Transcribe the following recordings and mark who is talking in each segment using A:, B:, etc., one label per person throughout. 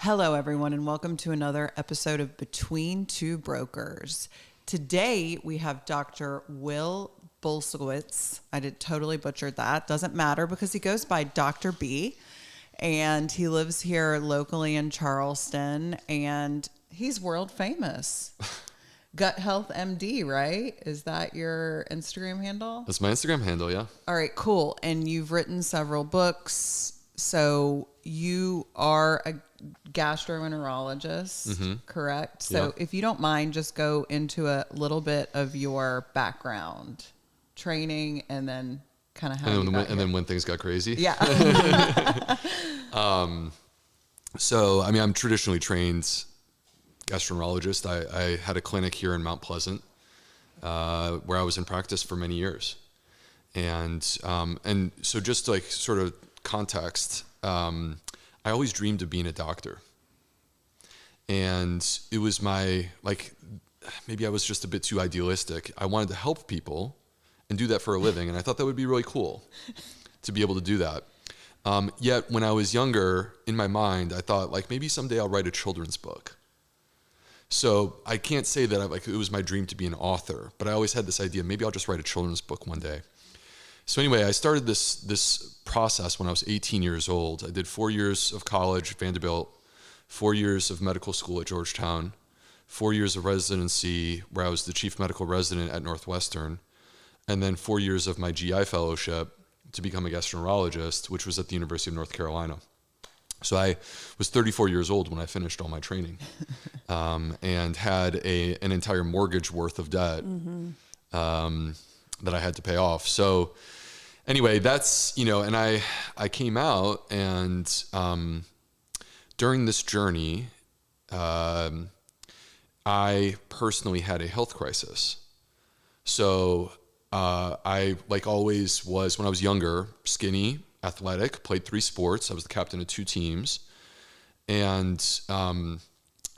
A: Hello, everyone, and welcome to another episode of Between Two Brokers. Today, we have Dr. Will Bulsiewicz. I did totally butchered that. Doesn't matter because he goes by Dr. B, and he lives here locally in Charleston, and he's world famous. Gut Health MD, right? Is that your Instagram handle?
B: That's my Instagram handle, yeah.
A: All right, cool. And you've written several books. So you are a gastroenterologist, correct? So
B: Yeah.
A: if you don't mind, just go into a little bit of your background, training, and then kind of how you got
B: and then when things got crazy.
A: Yeah.
B: So, I mean, I'm traditionally trained gastroenterologist. I had a clinic here in Mount Pleasant where I was in practice for many years. And so just like sort of context, I always dreamed of being a doctor. And it was maybe I was just a bit too idealistic. I wanted to help people and do that for a living. And I thought that would be really cool to be able to do that. Yet when I was younger, in my mind, I thought maybe someday I'll write a children's book. So I can't say that it was my dream to be an author, but I always had this idea, maybe I'll just write a children's book one day. So anyway, I started this process when I was 18 years old. I did 4 years of college at Vanderbilt, 4 years of medical school at Georgetown, 4 years of residency where I was the chief medical resident at Northwestern, and then 4 years of my GI fellowship to become a gastroenterologist, which was at the University of North Carolina. So I was 34 years old when I finished all my training and had an entire mortgage worth of debt that I had to pay off. So anyway, that's, and I came out, and during this journey, I personally had a health crisis. So I, like always was, when I was younger, skinny, athletic, played 3 sports. I was the captain of 2 teams. And I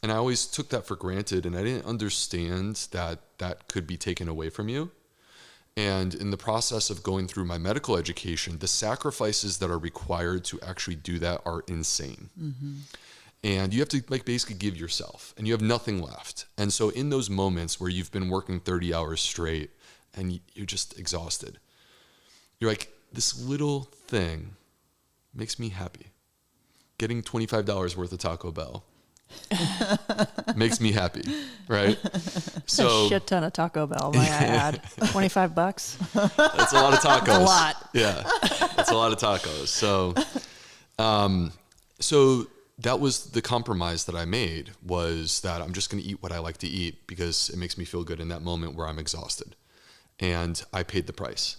B: always took that for granted, and I didn't understand that could be taken away from you. And in the process of going through my medical education, the sacrifices that are required to actually do that are insane. And you have to basically give yourself, and you have nothing left. And so in those moments where you've been working 30 hours straight and you're just exhausted, you're like, this little thing makes me happy. Getting $25 worth of Taco Bell makes me happy, right?
C: So a shit ton of Taco Bell, might I add. $25.
B: That's a lot of tacos.
C: That's a lot.
B: Yeah, that's a lot of tacos. So that was the compromise that I made, was that I'm just going to eat what I like to eat because it makes me feel good in that moment where I'm exhausted. And I paid the price.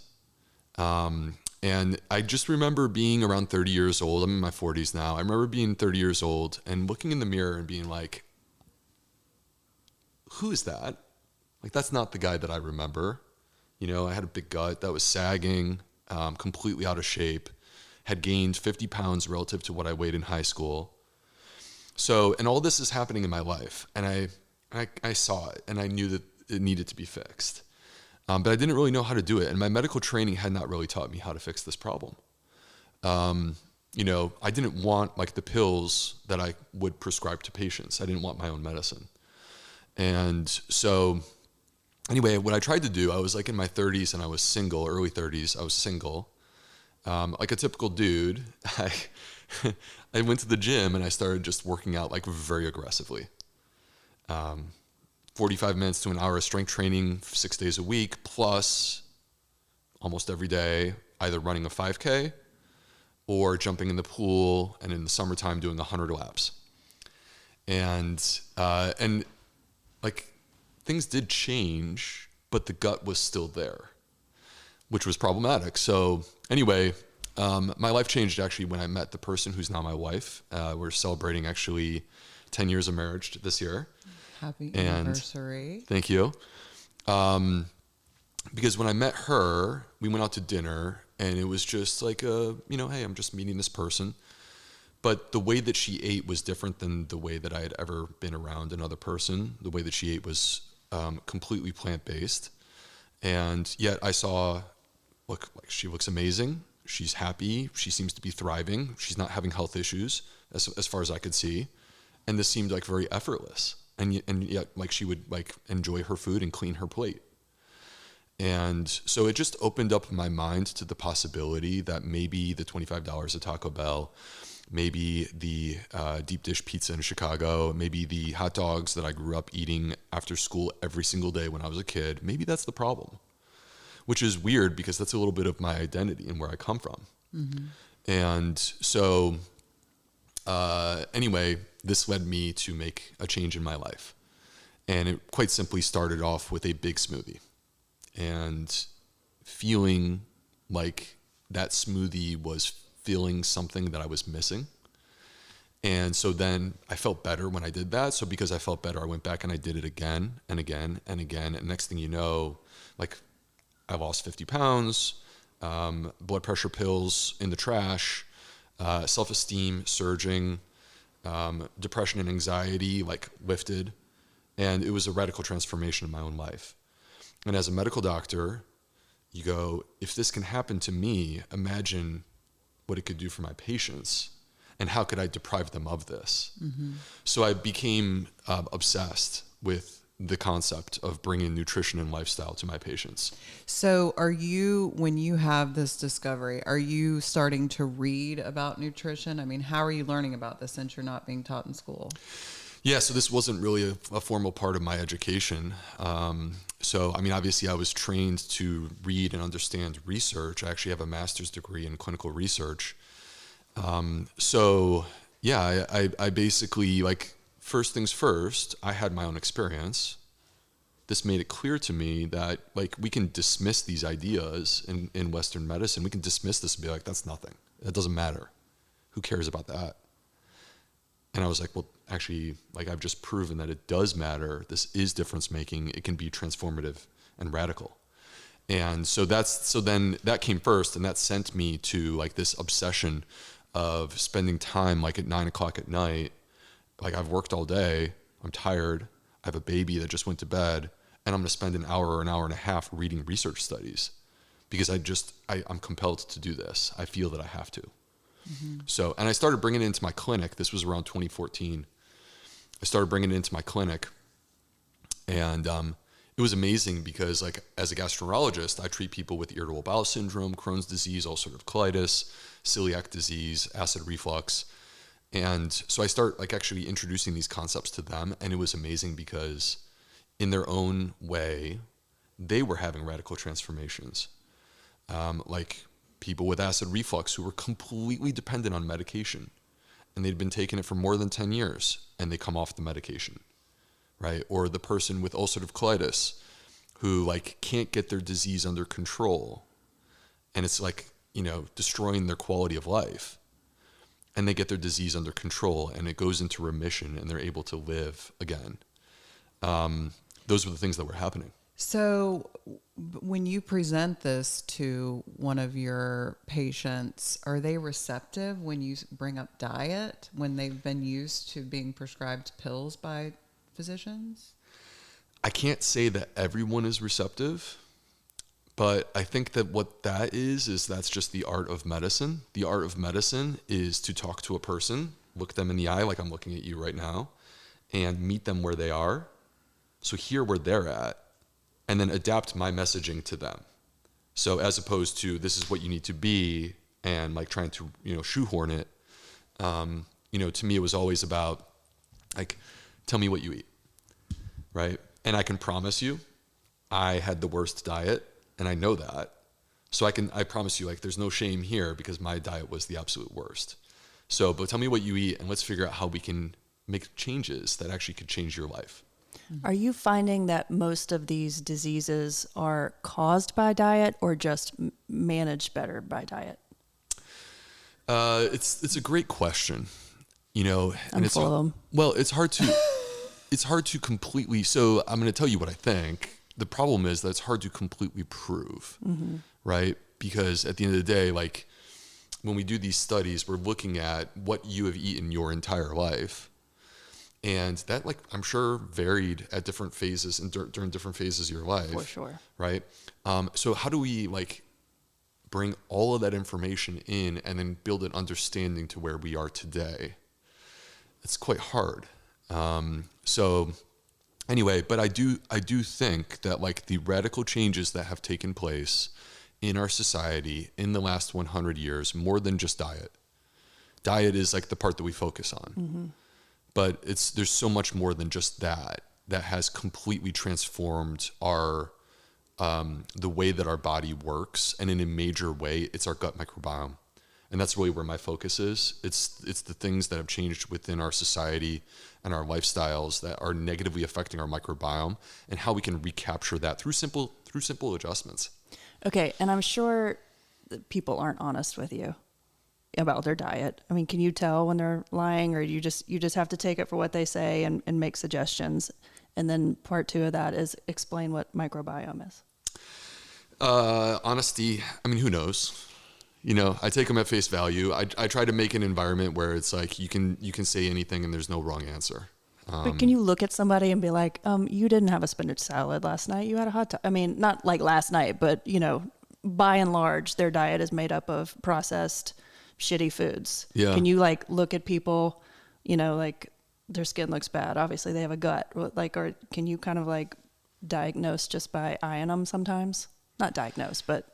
B: And I just remember being around 30 years old. I'm in my 40s now. I remember being 30 years old and looking in the mirror and being like, who is that? That's not the guy that I remember. I had a big gut that was sagging, completely out of shape, had gained 50 pounds relative to what I weighed in high school. So, and all this is happening in my life. And I saw it, and I knew that it needed to be fixed. But I didn't really know how to do it. And my medical training had not really taught me how to fix this problem. I didn't want the pills that I would prescribe to patients. I didn't want my own medicine. And so anyway, what I tried to do, I was in my 30s and I was single, early 30s. I was single. Like a typical dude, I went to the gym and I started just working out very aggressively. 45 minutes to an hour of strength training 6 days a week, plus almost every day, either running a 5K or jumping in the pool, and in the summertime doing 100 laps. And things did change, but the gut was still there, which was problematic. So anyway, my life changed actually when I met the person who's now my wife. We're celebrating actually 10 years of marriage this year.
A: Happy anniversary.
B: Thank you. Because when I met her, we went out to dinner, and it was just hey, I'm just meeting this person. But the way that she ate was different than the way that I had ever been around another person. The way that she ate was completely plant-based. And yet I saw, she looks amazing. She's happy. She seems to be thriving. She's not having health issues as far as I could see. And this seemed like very effortless. And yet like she would like enjoy her food and clean her plate. And so it just opened up my mind to the possibility that maybe the $25 at Taco Bell, maybe the deep dish pizza in Chicago, maybe the hot dogs that I grew up eating after school every single day when I was a kid, maybe that's the problem, which is weird because that's a little bit of my identity and where I come from. Mm-hmm. And so anyway, this led me to make a change in my life. And it quite simply started off with a big smoothie and feeling like that smoothie was filling something that I was missing. And so then I felt better when I did that. So because I felt better, I went back and I did it again and again and again. And next thing you know, like I lost 50 pounds, blood pressure pills in the trash, self-esteem surging, depression and anxiety like lifted. And it was a radical transformation in my own life. And as a medical doctor, you go, if this can happen to me, imagine what it could do for my patients. And how could I deprive them of this? Mm-hmm. So I became obsessed with the concept of bringing nutrition and lifestyle to my patients.
A: So are you, when you have this discovery, are you starting to read about nutrition? I mean, how are you learning about this since you're not being taught in school?
B: Yeah, so this wasn't really a formal part of my education. So, I mean, obviously I was trained to read and understand research. I actually have a master's degree in clinical research. So yeah, I basically, like, first things first, I had my own experience. This made it clear to me that, like, we can dismiss these ideas in Western medicine. We can dismiss this and be like, that's nothing. That doesn't matter. Who cares about that? And I was like, well, actually, like, I've just proven that it does matter. This is difference making. It can be transformative and radical. And so then that came first, and that sent me to like this obsession of spending time like at 9 o'clock at night. Like, I've worked all day, I'm tired, I have a baby that just went to bed, and I'm going to spend an hour or an hour and a half reading research studies because I'm compelled to do this. I feel that I have to. Mm-hmm. So, and I started bringing it into my clinic. This was around 2014. I started bringing it into my clinic, and it was amazing because, like, as a gastroenterologist, I treat people with irritable bowel syndrome, Crohn's disease, ulcerative colitis, celiac disease, acid reflux. And so I start like actually introducing these concepts to them, and it was amazing because in their own way, they were having radical transformations. Like people with acid reflux who were completely dependent on medication, and they'd been taking it for more than 10 years, and they come off the medication, right? Or the person with ulcerative colitis who like can't get their disease under control, and it's like, you know, destroying their quality of life. And they get their disease under control, and it goes into remission, and they're able to live again. Those were the things that were happening.
A: So when you present this to one of your patients, are they receptive when you bring up diet, when they've been used to being prescribed pills by physicians?
B: I can't say that everyone is receptive, but I think that what that is that's just the art of medicine. The art of medicine is to talk to a person, look them in the eye like I'm looking at you right now, and meet them where they are. So hear where they're at, and then adapt my messaging to them. So as opposed to this is what you need to be, and like trying to, you know, shoehorn it. You know, to me, it was always about like, tell me what you eat, right? And I can promise you, I had the worst diet, and I know that. So I promise you, like, there's no shame here because my diet was the absolute worst. So, but tell me what you eat, and let's figure out how we can make changes that actually could change your life.
C: Are you finding that most of these diseases are caused by diet or just managed better by diet?
B: It's a great question, you know.
C: I'm full of them.
B: Well, it's hard to completely. So I'm going to tell you what I think. The problem is that it's hard to completely prove, mm-hmm. right? Because at the end of the day, like when we do these studies, we're looking at what you have eaten your entire life. And that, like, I'm sure varied at different phases and during different phases of your life.
C: For sure.
B: Right? So how do we, like, bring all of that information in and then build an understanding to where we are today? it's quite hard. So anyway, but I do think that like the radical changes that have taken place in our society in the last 100 years, more than just diet. Diet is like the part that we focus on, but there's so much more than just that has completely transformed our the way that our body works, and in a major way, it's our gut microbiome. And that's really where my focus is. It's the things that have changed within our society and our lifestyles that are negatively affecting our microbiome, and how we can recapture that through simple adjustments.
C: Okay, and I'm sure that people aren't honest with you about their diet. I mean, can you tell when they're lying, or you just have to take it for what they say and make suggestions? And then part 2 of that is explain what microbiome is.
B: Honesty. I mean, who knows? You know, I take them at face value. I try to make an environment where it's like you can say anything and there's no wrong answer.
C: But can you look at somebody and be like, you didn't have a spinach salad last night. You had a hot dog. I mean, not like last night, but, you know, by and large, their diet is made up of processed, shitty foods.
B: Yeah.
C: Can you like look at people, you know, like their skin looks bad. Obviously, they have a gut. Like, or can you kind of like diagnose just by eyeing them sometimes? Not diagnose, but...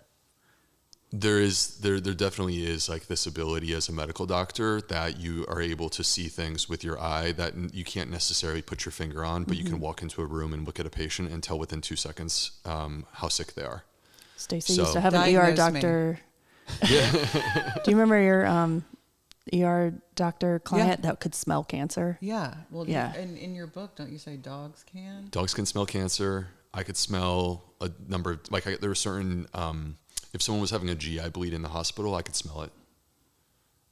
B: There definitely is like this ability as a medical doctor that you are able to see things with your eye that you can't necessarily put your finger on, but you can walk into a room and look at a patient and tell within 2 seconds how sick they are.
C: Stacy used to have an ER doctor.
B: Yeah.
C: Do you remember your ER doctor client that could smell cancer?
A: Yeah. Well,
C: yeah.
A: In your book, don't you say dogs can?
B: Dogs can smell cancer. I could smell a number of, there were certain, if someone was having a GI bleed in the hospital, I could smell it.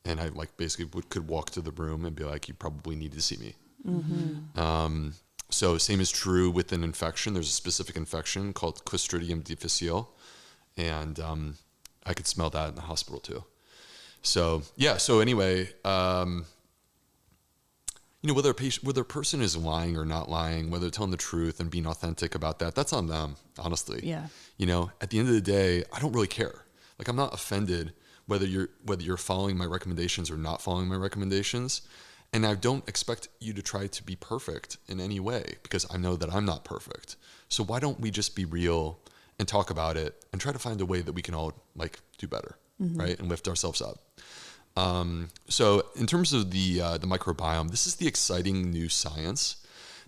B: And I like basically could walk to the room and be like, you probably need to see me. Mm-hmm. So same is true with an infection. There's a specific infection called Clostridium difficile. And I could smell that in the hospital too. So yeah. So anyway, you know, whether a person is lying or not lying, whether they're telling the truth and being authentic about that, that's on them, honestly.
C: Yeah.
B: You know, at the end of the day, I don't really care. Like, I'm not offended whether you're following my recommendations or not following my recommendations. And I don't expect you to try to be perfect in any way, because I know that I'm not perfect. So why don't we just be real and talk about it and try to find a way that we can all like do better, right? And lift ourselves up. So in terms of the microbiome, this is the exciting new science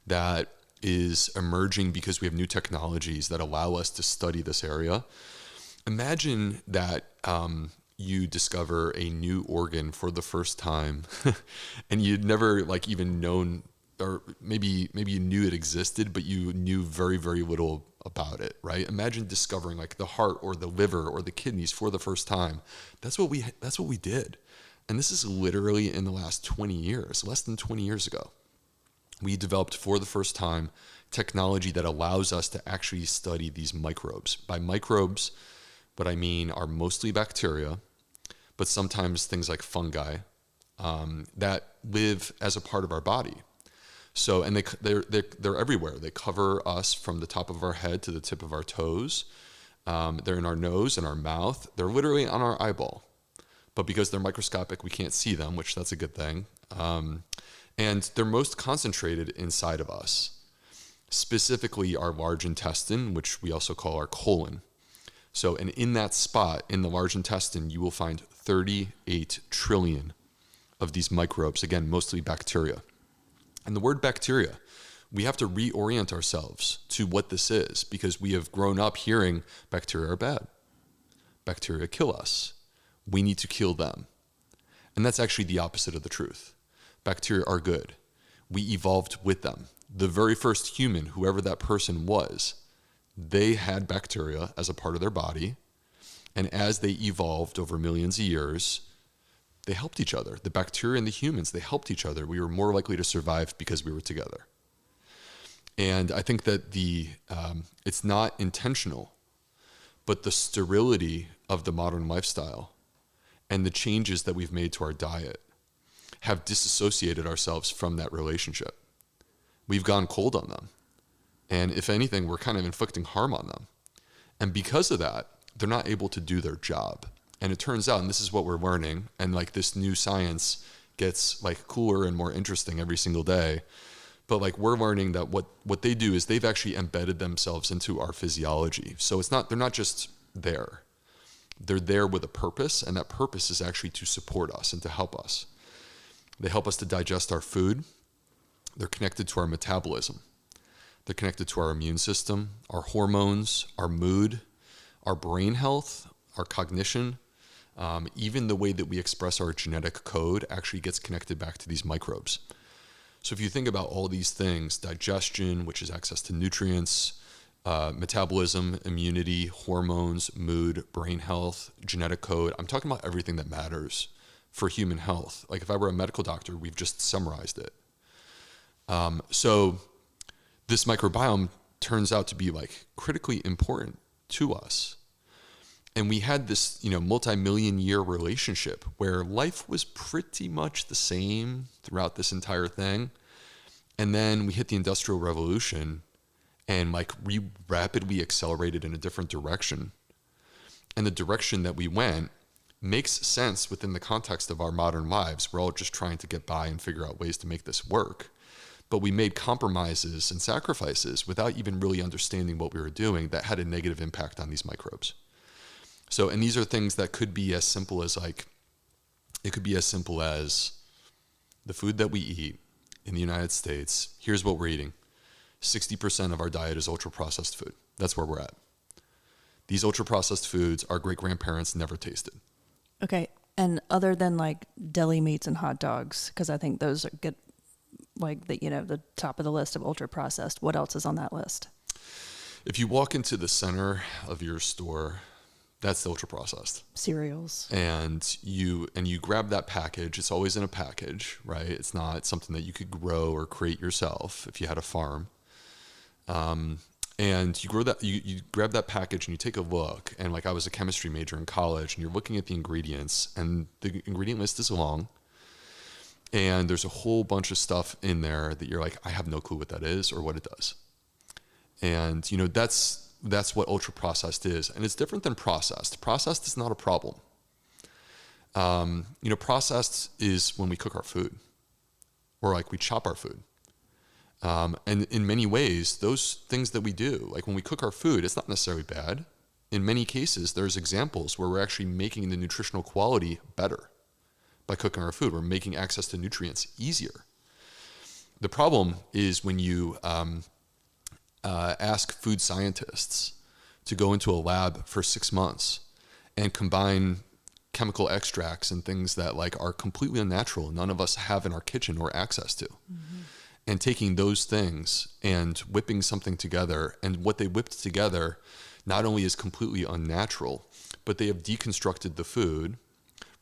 B: that is emerging because we have new technologies that allow us to study this area. Imagine that you discover a new organ for the first time and you'd never like even known, or maybe you knew it existed, but you knew very, very little about it, right? Imagine discovering like the heart or the liver or the kidneys for the first time. That's what we did. And this is literally in the last 20 years, less than 20 years ago. We developed for the first time technology that allows us to actually study these microbes. By microbes, what I mean are mostly bacteria, but sometimes things like fungi that live as a part of our body. So, and they're everywhere. They cover us from the top of our head to the tip of our toes. They're in our nose and our mouth. They're literally on our eyeball. But because they're microscopic, we can't see them, which that's a good thing. And they're most concentrated inside of us, specifically our large intestine, which we also call our colon. So, and in that spot, in the large intestine, you will find 38 trillion of these microbes, again, mostly bacteria. And the word bacteria, we have to reorient ourselves to what this is, because we have grown up hearing bacteria are bad. Bacteria kill us. We need to kill them. And that's actually the opposite of the truth. Bacteria are good. We evolved with them. The very first human, whoever that person was, they had bacteria as a part of their body. And as they evolved over millions of years, they helped each other. The bacteria and the humans, they helped each other. We were more likely to survive because we were together. And I think that it's not intentional, but the sterility of the modern lifestyle and the changes that we've made to our diet have disassociated ourselves from that relationship. We've gone cold on them. And if anything, we're kind of inflicting harm on them. And because of that, they're not able to do their job. And it turns out, and this is what we're learning, and like this new science gets like cooler and more interesting every single day. But like we're learning that what they do is they've actually embedded themselves into our physiology. So they're not just there. They're there with a purpose, and that purpose is actually to support us and to help us. They help us to digest our food. They're connected to our metabolism. They're connected to our immune system, our hormones, our mood, our brain health, our cognition. Even the way that we express our genetic code actually gets connected back to these microbes. So if you think about all these things, digestion, which is access to nutrients, metabolism, immunity, hormones, mood, brain health, genetic code, I'm talking about everything that matters for human health. Like if I were a medical doctor, we've just summarized it. So this microbiome turns out to be like critically important to us. And we had this, multi-million year relationship where life was pretty much the same throughout this entire thing. And then we hit the Industrial Revolution and like we rapidly accelerated in a different direction. And the direction that we went makes sense within the context of our modern lives. We're all just trying to get by and figure out ways to make this work. But we made compromises and sacrifices without even really understanding what we were doing that had a negative impact on these microbes. So, and these are things that could be as simple as it could be as simple as the food that we eat in the United States. Here's what we're eating. 60% of our diet is ultra-processed food. That's where we're at. These ultra-processed foods our great-grandparents never tasted.
C: Okay. And other than like deli meats and hot dogs, because I think those get like the top of the list of ultra-processed, what else is on that list?
B: If you walk into the center of your store, that's the ultra-processed.
C: Cereals.
B: And you grab that package. It's always in a package, right? It's not something that you could grow or create yourself if you had a farm. And you grab that package and you take a look. And like I was a chemistry major in college, and you're looking at the ingredients, and the ingredient list is long. And there's a whole bunch of stuff in there that you're like, I have no clue what that is or what it does. And that's what ultra processed is. And it's different than processed. Processed is not a problem. Processed is when we cook our food or like we chop our food. And in many ways, those things that we do, like when we cook our food, it's not necessarily bad. In many cases, there's examples where we're actually making the nutritional quality better by cooking our food. We're making access to nutrients easier. The problem is when you ask food scientists to go into a lab for 6 months and combine chemical extracts and things that like are completely unnatural, none of us have in our kitchen or access to. Mm-hmm. And taking those things and whipping something together, and what they whipped together not only is completely unnatural, but they have deconstructed the food,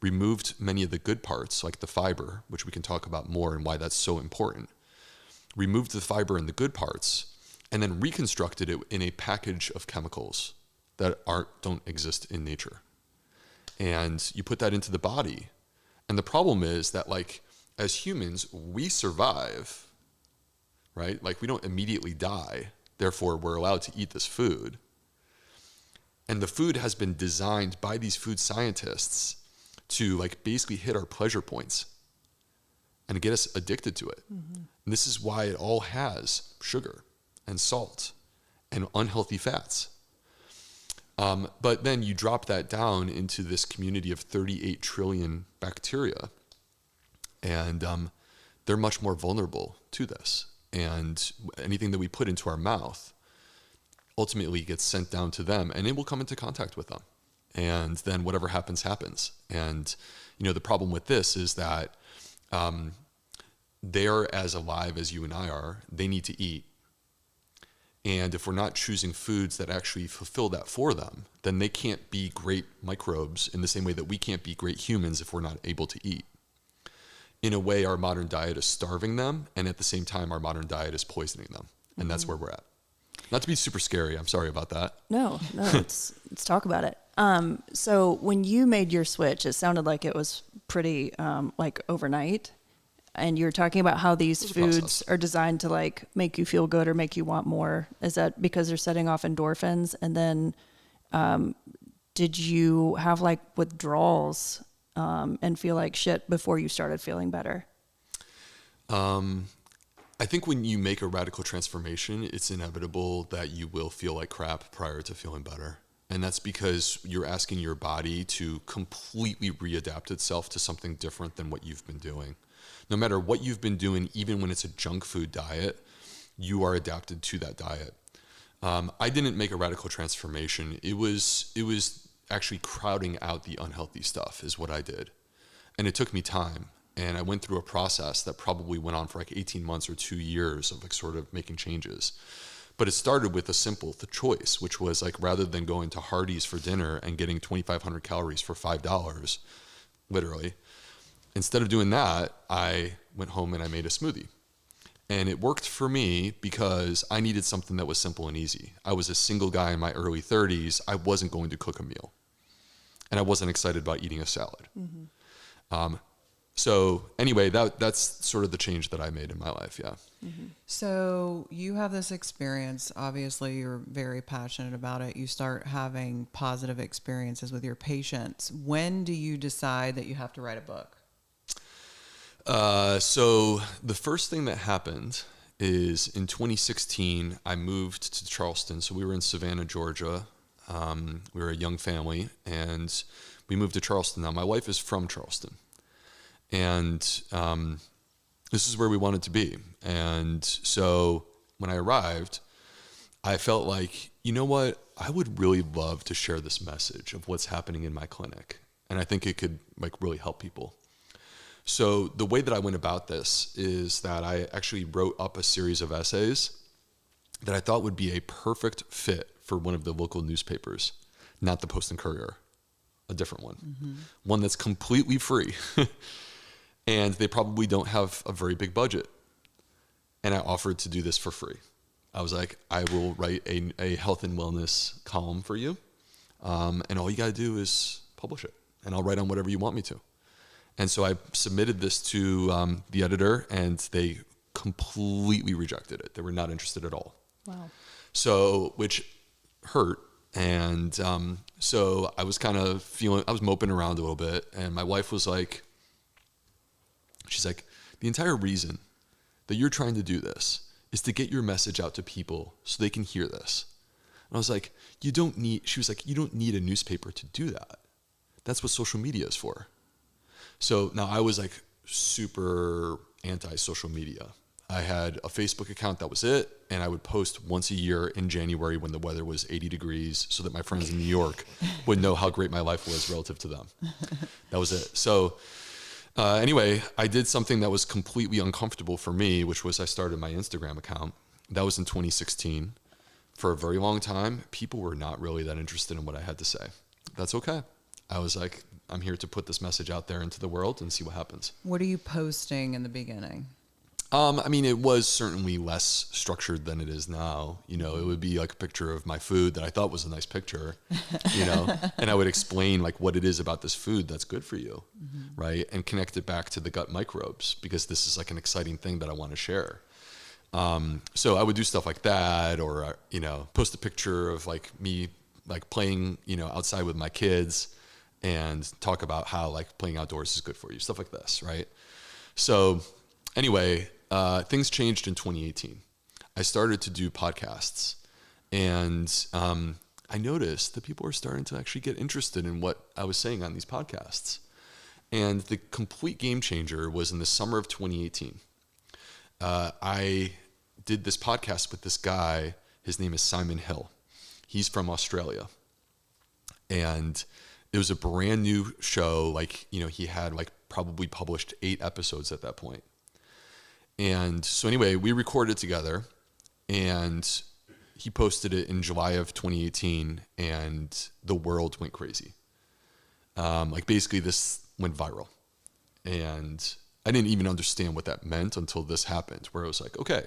B: removed many of the good parts, like the fiber, which we can talk about more and why that's so important, removed the fiber and the good parts, and then reconstructed it in a package of chemicals that don't exist in nature. And you put that into the body. And the problem is that like, as humans, we survive, right? Like we don't immediately die. Therefore, we're allowed to eat this food. And the food has been designed by these food scientists to like basically hit our pleasure points and get us addicted to it. Mm-hmm. And this is why it all has sugar and salt and unhealthy fats. But then you drop that down into this community of 38 trillion bacteria, and they're much more vulnerable to this. And anything that we put into our mouth ultimately gets sent down to them, and it will come into contact with them. And then whatever happens, happens. And, the problem with this is that they're as alive as you and I are. They need to eat. And if we're not choosing foods that actually fulfill that for them, then they can't be great microbes in the same way that we can't be great humans if we're not able to eat. In a way, our modern diet is starving them, and at the same time, our modern diet is poisoning them. And mm-hmm. that's where we're at. Not to be super scary. I'm sorry about that.
C: No, let's talk about it. So when you made your switch, it sounded like it was pretty like overnight. And you're talking about how these foods are designed to like make you feel good or make you want more. Is that because they're setting off endorphins? And then did you have like withdrawals and feel like shit before you started feeling better?
B: I think when you make a radical transformation, it's inevitable that you will feel like crap prior to feeling better. And that's because you're asking your body to completely readapt itself to something different than what you've been doing. No matter what you've been doing, even when it's a junk food diet, you are adapted to that diet. I didn't make a radical transformation. It was actually crowding out the unhealthy stuff is what I did. And it took me time. And I went through a process that probably went on for like 18 months or 2 years of like sort of making changes. But it started with a simple choice, which was like, rather than going to Hardee's for dinner and getting 2,500 calories for $5, literally, instead of doing that, I went home and I made a smoothie. And it worked for me because I needed something that was simple and easy. I was a single guy in my early 30s. I wasn't going to cook a meal. And I wasn't excited about eating a salad. So anyway, that's sort of the change that I made in my life. Yeah.
A: So you have this experience. Obviously, you're very passionate about it. You start having positive experiences with your patients. When do you decide that you have to write a book?
B: So the first thing that happened is in 2016, I moved to Charleston. So we were in Savannah, Georgia. We were a young family, and we moved to Charleston. Now, my wife is from Charleston. And this is where we wanted to be. And so when I arrived, I felt like, you know what? I would really love to share this message of what's happening in my clinic. And I think it could like really help people. So the way that I went about this is that I actually wrote up a series of essays that I thought would be a perfect fit for one of the local newspapers, not the Post and Courier, a different one, one that's completely free. And they probably don't have a very big budget. And I offered to do this for free. I was like, I will write a health and wellness column for you. And all you got to do is publish it. And I'll write on whatever you want me to. And so I submitted this to the editor, and they completely rejected it. They were not interested at all.
C: Wow.
B: So, which hurt. And so I was kind of I was moping around a little bit. And my wife was like, she's like, the entire reason that you're trying to do this is to get your message out to people so they can hear this. And I was like, she was like, you don't need a newspaper to do that. That's what social media is for. So now I was like super anti-social media. I had a Facebook account, that was it. And I would post once a year in January when the weather was 80 degrees so that my friends in New York would know how great my life was relative to them. That was it. So anyway, I did something that was completely uncomfortable for me, which was I started my Instagram account. That was in 2016. For a very long time, people were not really that interested in what I had to say. That's okay. I was like, I'm here to put this message out there into the world and see what happens.
A: What are you posting in the beginning?
B: I mean, it was certainly less structured than it is now. You know, it would be like a picture of my food that I thought was a nice picture, you know, and I would explain like what it is about this food that's good for you, right? And connect it back to the gut microbes, because this is like an exciting thing that I want to share. So I would do stuff like that, or, you know, post a picture of like me, like playing, you know, outside with my kids, and talk about how like playing outdoors is good for you, stuff like this, right? So anyway, things changed in 2018. I started to do podcasts, and I noticed that people were starting to actually get interested in what I was saying on these podcasts. And the complete game changer was in the summer of 2018. I did this podcast with this guy. His name is Simon Hill. He's from Australia. And it was a brand new show. Like, you know, he had like probably published 8 episodes at that point. And so anyway, we recorded together, and he posted it in July of 2018, and the world went crazy. Like basically this went viral, and I didn't even understand what that meant until this happened, where it was like, okay,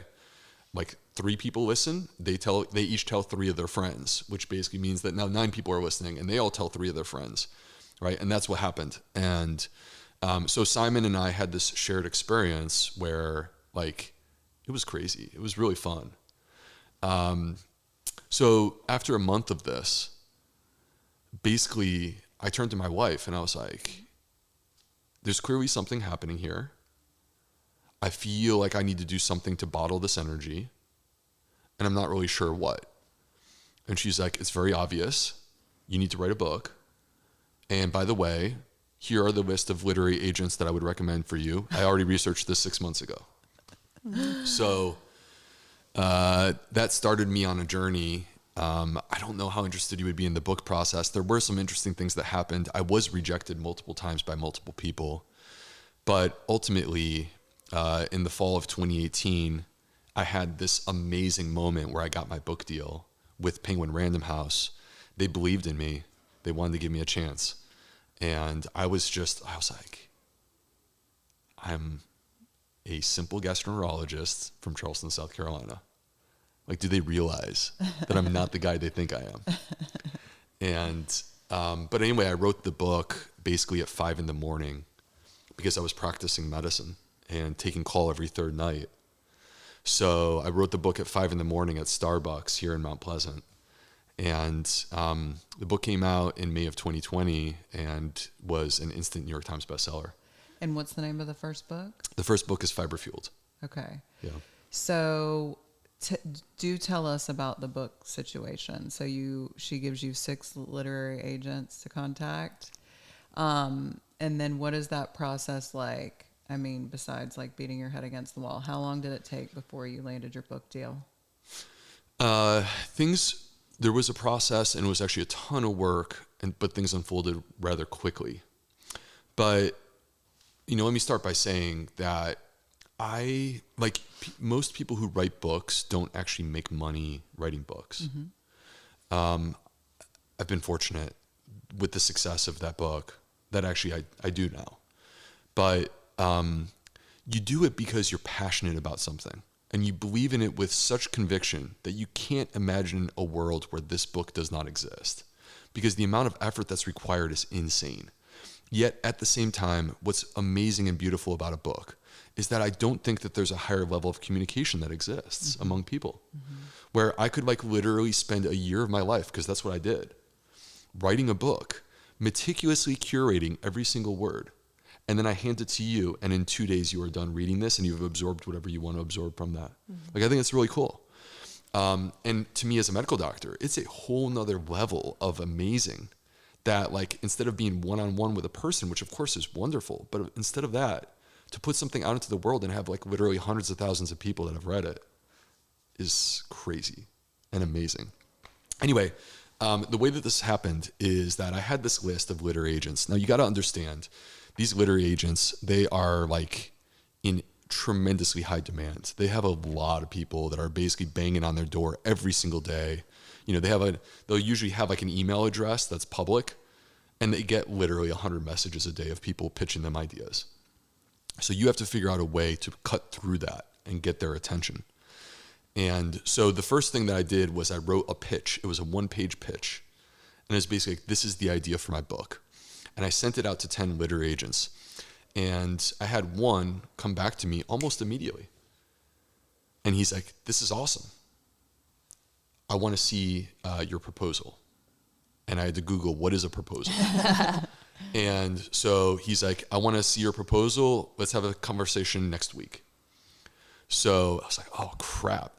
B: like 3 people listen, they each tell 3 of their friends, which basically means that now 9 people are listening, and they all tell 3 of their friends, right? And that's what happened. And so Simon and I had this shared experience where like it was crazy. It was really fun. So after a month of this, basically I turned to my wife and I was like, there's clearly something happening here. I feel like I need to do something to bottle this energy, and I'm not really sure what. And she's like, it's very obvious. You need to write a book. And by the way, here are the list of literary agents that I would recommend for you. I already researched this 6 months ago. So that started me on a journey. I don't know how interested you would be in the book process. There were some interesting things that happened. I was rejected multiple times by multiple people. But ultimately, in the fall of 2018, I had this amazing moment where I got my book deal with Penguin Random House. They believed in me. They wanted to give me a chance. And I was like, I'm a simple gastroenterologist from Charleston, South Carolina. Like, do they realize that I'm not the guy they think I am? And, but anyway, I wrote the book basically at 5 a.m. because I was practicing medicine and taking call every third night. So I wrote the book at 5 a.m. at Starbucks here in Mount Pleasant. And the book came out in May of 2020 and was an instant New York Times bestseller.
A: And what's the name of the first book?
B: The first book is Fiber Fueled.
A: Okay.
B: Yeah.
A: So do tell us about the book situation. So she gives you 6 literary agents to contact. And then what is that process like? I mean, besides like beating your head against the wall, how long did it take before you landed your book deal?
B: There was a process, and it was actually a ton of work, but things unfolded rather quickly. But, let me start by saying that most people who write books don't actually make money writing books. Mm-hmm. I've been fortunate with the success of that book that actually I do now. But you do it because you're passionate about something. And you believe in it with such conviction that you can't imagine a world where this book does not exist, because the amount of effort that's required is insane. Yet at the same time, what's amazing and beautiful about a book is that I don't think that there's a higher level of communication that exists mm-hmm. among people, mm-hmm. where I could literally spend a year of my life, because that's what I did, writing a book, meticulously curating every single word. And then I hand it to you, and in 2 days you are done reading this, and you've absorbed whatever you want to absorb from that. Mm-hmm. I think it's really cool. And to me as a medical doctor, it's a whole nother level of amazing that instead of being one-on-one with a person, which of course is wonderful, but instead of that, to put something out into the world and have literally hundreds of thousands of people that have read it is crazy and amazing. Anyway, the way that this happened is that I had this list of literary agents. Now you got to understand, these literary agents, they are in tremendously high demand. They have a lot of people that are basically banging on their door every single day. They'll usually have an email address that's public, and they get literally 100 messages a day of people pitching them ideas. So you have to figure out a way to cut through that and get their attention. And so the first thing that I did was I wrote a pitch. It was a 1-page pitch. And it's basically, this is the idea for my book. And I sent it out to 10 literary agents. And I had one come back to me almost immediately. And he's like, this is awesome. I want to see your proposal. And I had to Google, what is a proposal? And so he's like, I want to see your proposal. Let's have a conversation next week. So I was like, oh, crap.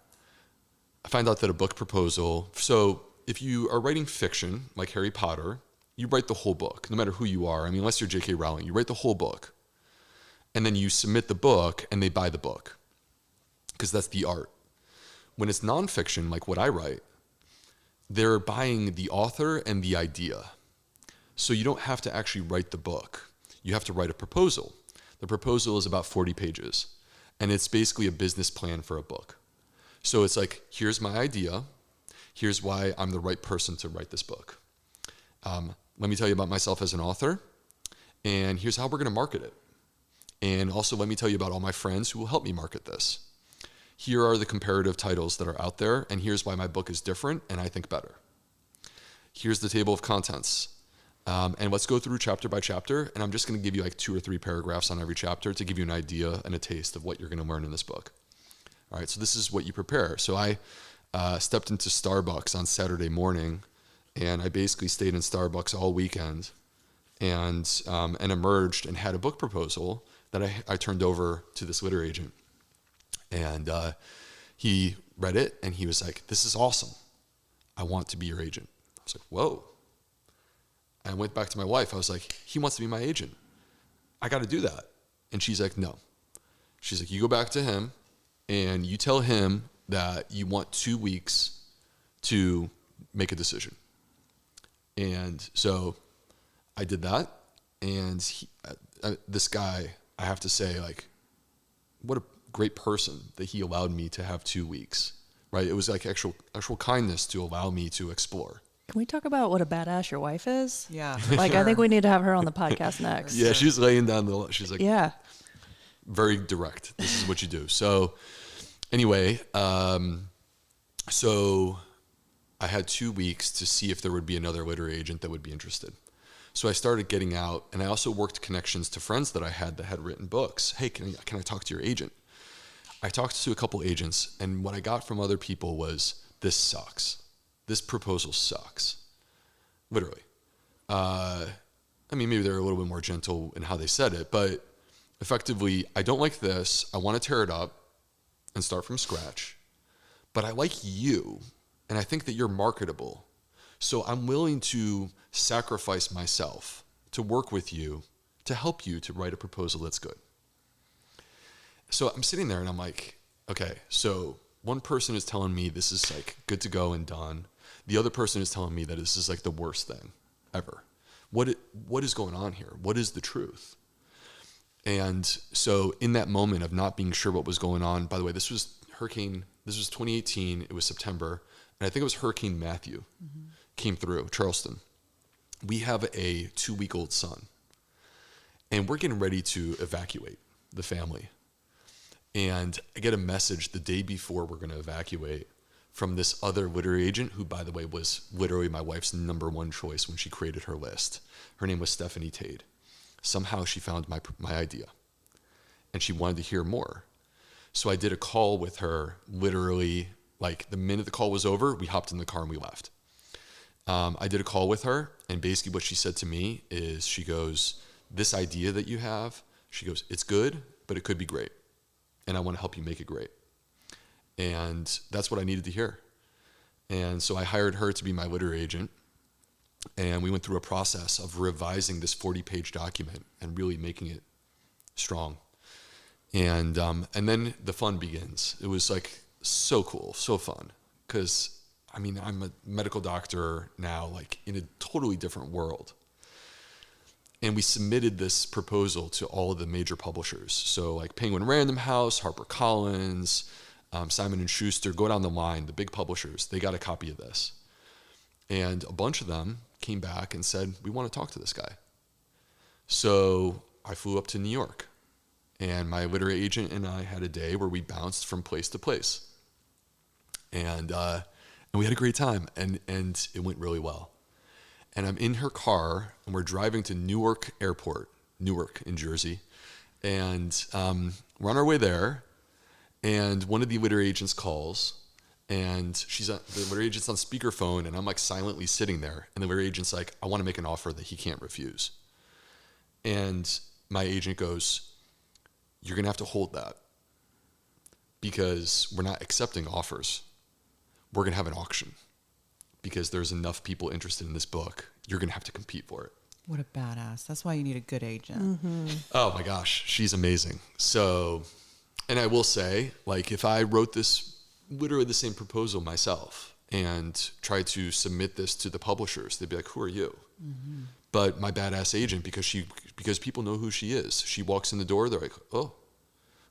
B: I find out that a book proposal, so if you are writing fiction, like Harry Potter, you write the whole book, no matter who you are. I mean, unless you're J.K. Rowling, you write the whole book. And then you submit the book, and they buy the book, because that's the art. When it's nonfiction, like what I write, they're buying the author and the idea. So you don't have to actually write the book. You have to write a proposal. The proposal is about 40 pages, and it's basically a business plan for a book. So it's like, here's my idea. Here's why I'm the right person to write this book. Let me tell you about myself as an author, and here's how we're going to market it. And also let me tell you about all my friends who will help me market this. Here are the comparative titles that are out there, and here's why my book is different and I think better. Here's the table of contents. And let's go through chapter by chapter, and I'm just going to give you 2 or 3 paragraphs on every chapter to give you an idea and a taste of what you're going to learn in this book. All right, so this is what you prepare. So I stepped into Starbucks on Saturday morning, and I basically stayed in Starbucks all weekend and emerged and had a book proposal that I turned over to this literary agent. And he read it and he was like, "This is awesome. I want to be your agent." I was like, "Whoa." I went back to my wife. I was like, "He wants to be my agent. I got to do that." And she's like, "No." She's like, "You go back to him and you tell him that you want 2 weeks to make a decision." And so I did that. And this guy, I have to say, like, what a great person that he allowed me to have 2 weeks, right? It was like actual kindness to allow me to explore.
C: Can we talk about what a badass your wife is?
A: Yeah.
C: Like, I think we need to have her on the podcast next.
B: Yeah, she's laying down she's like,
C: Yeah.
B: very direct. This is what you do. So anyway, so I had 2 weeks to see if there would be another literary agent that would be interested. So I started getting out, and I also worked connections to friends that I had that had written books. "Hey, can I talk to your agent?" I talked to a couple agents, and what I got from other people was, "This sucks. This proposal sucks." Literally. I mean, maybe they're a little bit more gentle in how they said it, but effectively, "I don't like this. I want to tear it up and start from scratch. But I like you, and I think that you're marketable. So I'm willing to sacrifice myself to work with you, to help you to write a proposal that's good." So I'm sitting there and I'm like, okay, so one person is telling me this is like good to go and done. The other person is telling me that this is like the worst thing ever. What is going on here? What is the truth? And so in that moment of not being sure what was going on, by the way, this was 2018, it was September, and I think it was Hurricane Matthew came through Charleston. We have a 2-week-old son, and we're getting ready to evacuate the family. And I get a message the day before we're going to evacuate from this other literary agent who, by the way, was literally my wife's number one choice when she created her list. Her name was Stephanie Tade. Somehow she found my idea, and she wanted to hear more. So I did a call with her literally, like the minute the call was over, we hopped in the car and we left. I did a call with her, and basically what she said to me is, she goes, "This idea that you have," she goes, "it's good, but it could be great. And I want to help you make it great." And that's what I needed to hear. And so I hired her to be my literary agent. And we went through a process of revising this 40-page document and really making it strong. And then the fun begins. It was like so cool, so fun. Because, I mean, I'm a medical doctor now, like in a totally different world. And we submitted this proposal to all of the major publishers. So like Penguin Random House, HarperCollins, Simon & Schuster, go down the line, the big publishers, they got a copy of this. And a bunch of them came back and said, "We want to talk to this guy." So I flew up to New York, and my literary agent and I had a day where we bounced from place to place. And we had a great time, and it went really well. And I'm in her car, and we're driving to Newark Airport, Newark in Jersey. And we're on our way there, and one of the literary agents calls, and the literary agent's on speakerphone, and I'm like silently sitting there. And the literary agent's like, "I want to make an offer that he can't refuse." And my agent goes, "You're going to have to hold that, because we're not accepting offers. We're going to have an auction, because there's enough people interested in this book. You're going to have to compete for it."
A: What a badass. That's why you need a good agent.
C: Mm-hmm.
B: Oh my gosh, she's amazing. So, and I will say, like, if I wrote this, literally the same proposal myself, and tried to submit this to the publishers, they'd be like, "Who are you?" Mm-hmm. But my badass agent, because people know who she is, she walks in the door, they're like, "Oh,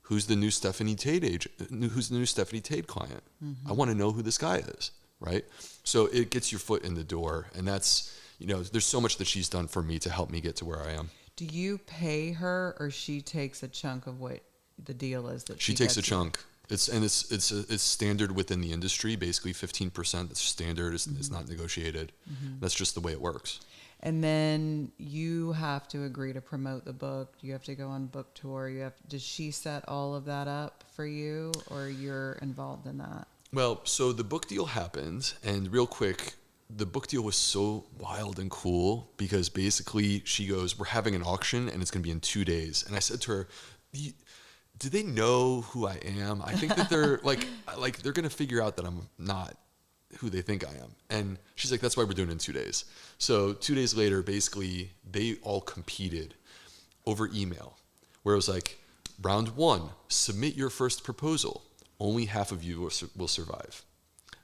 B: who's the new Stephanie Tade agent? Who's the new Stephanie Tade client? Mm-hmm. I want to know who this guy is." Right? So it gets your foot in the door, and that's, there's so much that she's done for me to help me get to where I am.
A: Do you pay her, or she takes a chunk of what the deal is that
B: she takes a chunk? It's standard within the industry, basically 15%. That's standard. It's not negotiated. Mm-hmm. That's just the way it works.
A: And then you have to agree to promote the book. You have to go on book tour. Does she set all of that up for you, or you're involved in that?
B: Well, so the book deal happened, and real quick, the book deal was so wild and cool because basically she goes, we're having an auction and it's going to be in 2 days. And I said to her, do they know who I am? I think that they're like they're going to figure out that I'm not who they think I am. And she's like, that's why we're doing it in 2 days. So 2 days later, basically they all competed over email, where it was like, round 1, submit your first proposal. Only half of you will survive.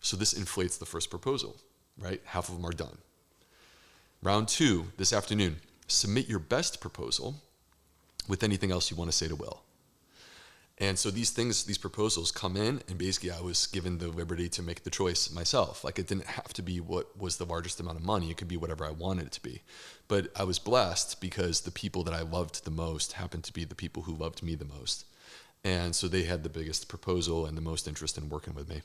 B: So this inflates the first proposal, right? Half of them are done. Round 2, this afternoon, submit your best proposal with anything else you want to say to Will. And so these proposals come in, and basically I was given the liberty to make the choice myself. Like, it didn't have to be what was the largest amount of money. It could be whatever I wanted it to be. But I was blessed because the people that I loved the most happened to be the people who loved me the most. And so they had the biggest proposal and the most interest in working with me.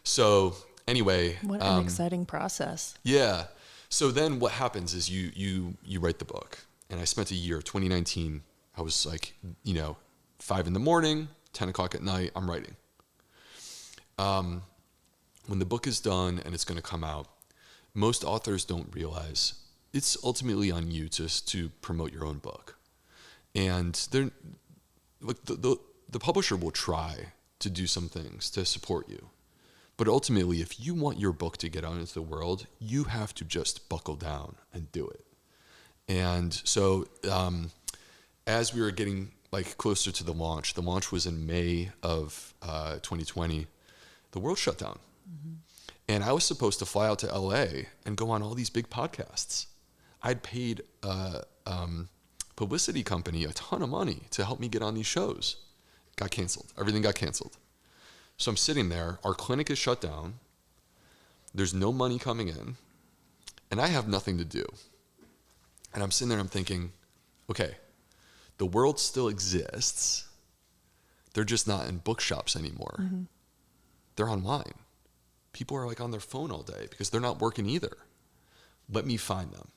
B: So anyway.
C: What an exciting process.
B: Yeah. So then what happens is you write the book. And I spent a year, 2019, I was like, 5 a.m, 10 o'clock at night, I'm writing. When the book is done and it's going to come out, most authors don't realize it's ultimately on you to promote your own book. And they're like the publisher will try to do some things to support you. But ultimately, if you want your book to get out into the world, you have to just buckle down and do it. And so as we were getting closer to the launch was in May of 2020, the world shut down. Mm-hmm. And I was supposed to fly out to LA and go on all these big podcasts. I'd paid a publicity company a ton of money to help me get on these shows. Got canceled. Everything got canceled. So I'm sitting there, our clinic is shut down, there's no money coming in, and I have nothing to do. And I'm sitting there, I'm thinking, okay, the world still exists. They're just not in bookshops anymore. Mm-hmm. They're online. People are on their phone all day because they're not working either. Let me find them.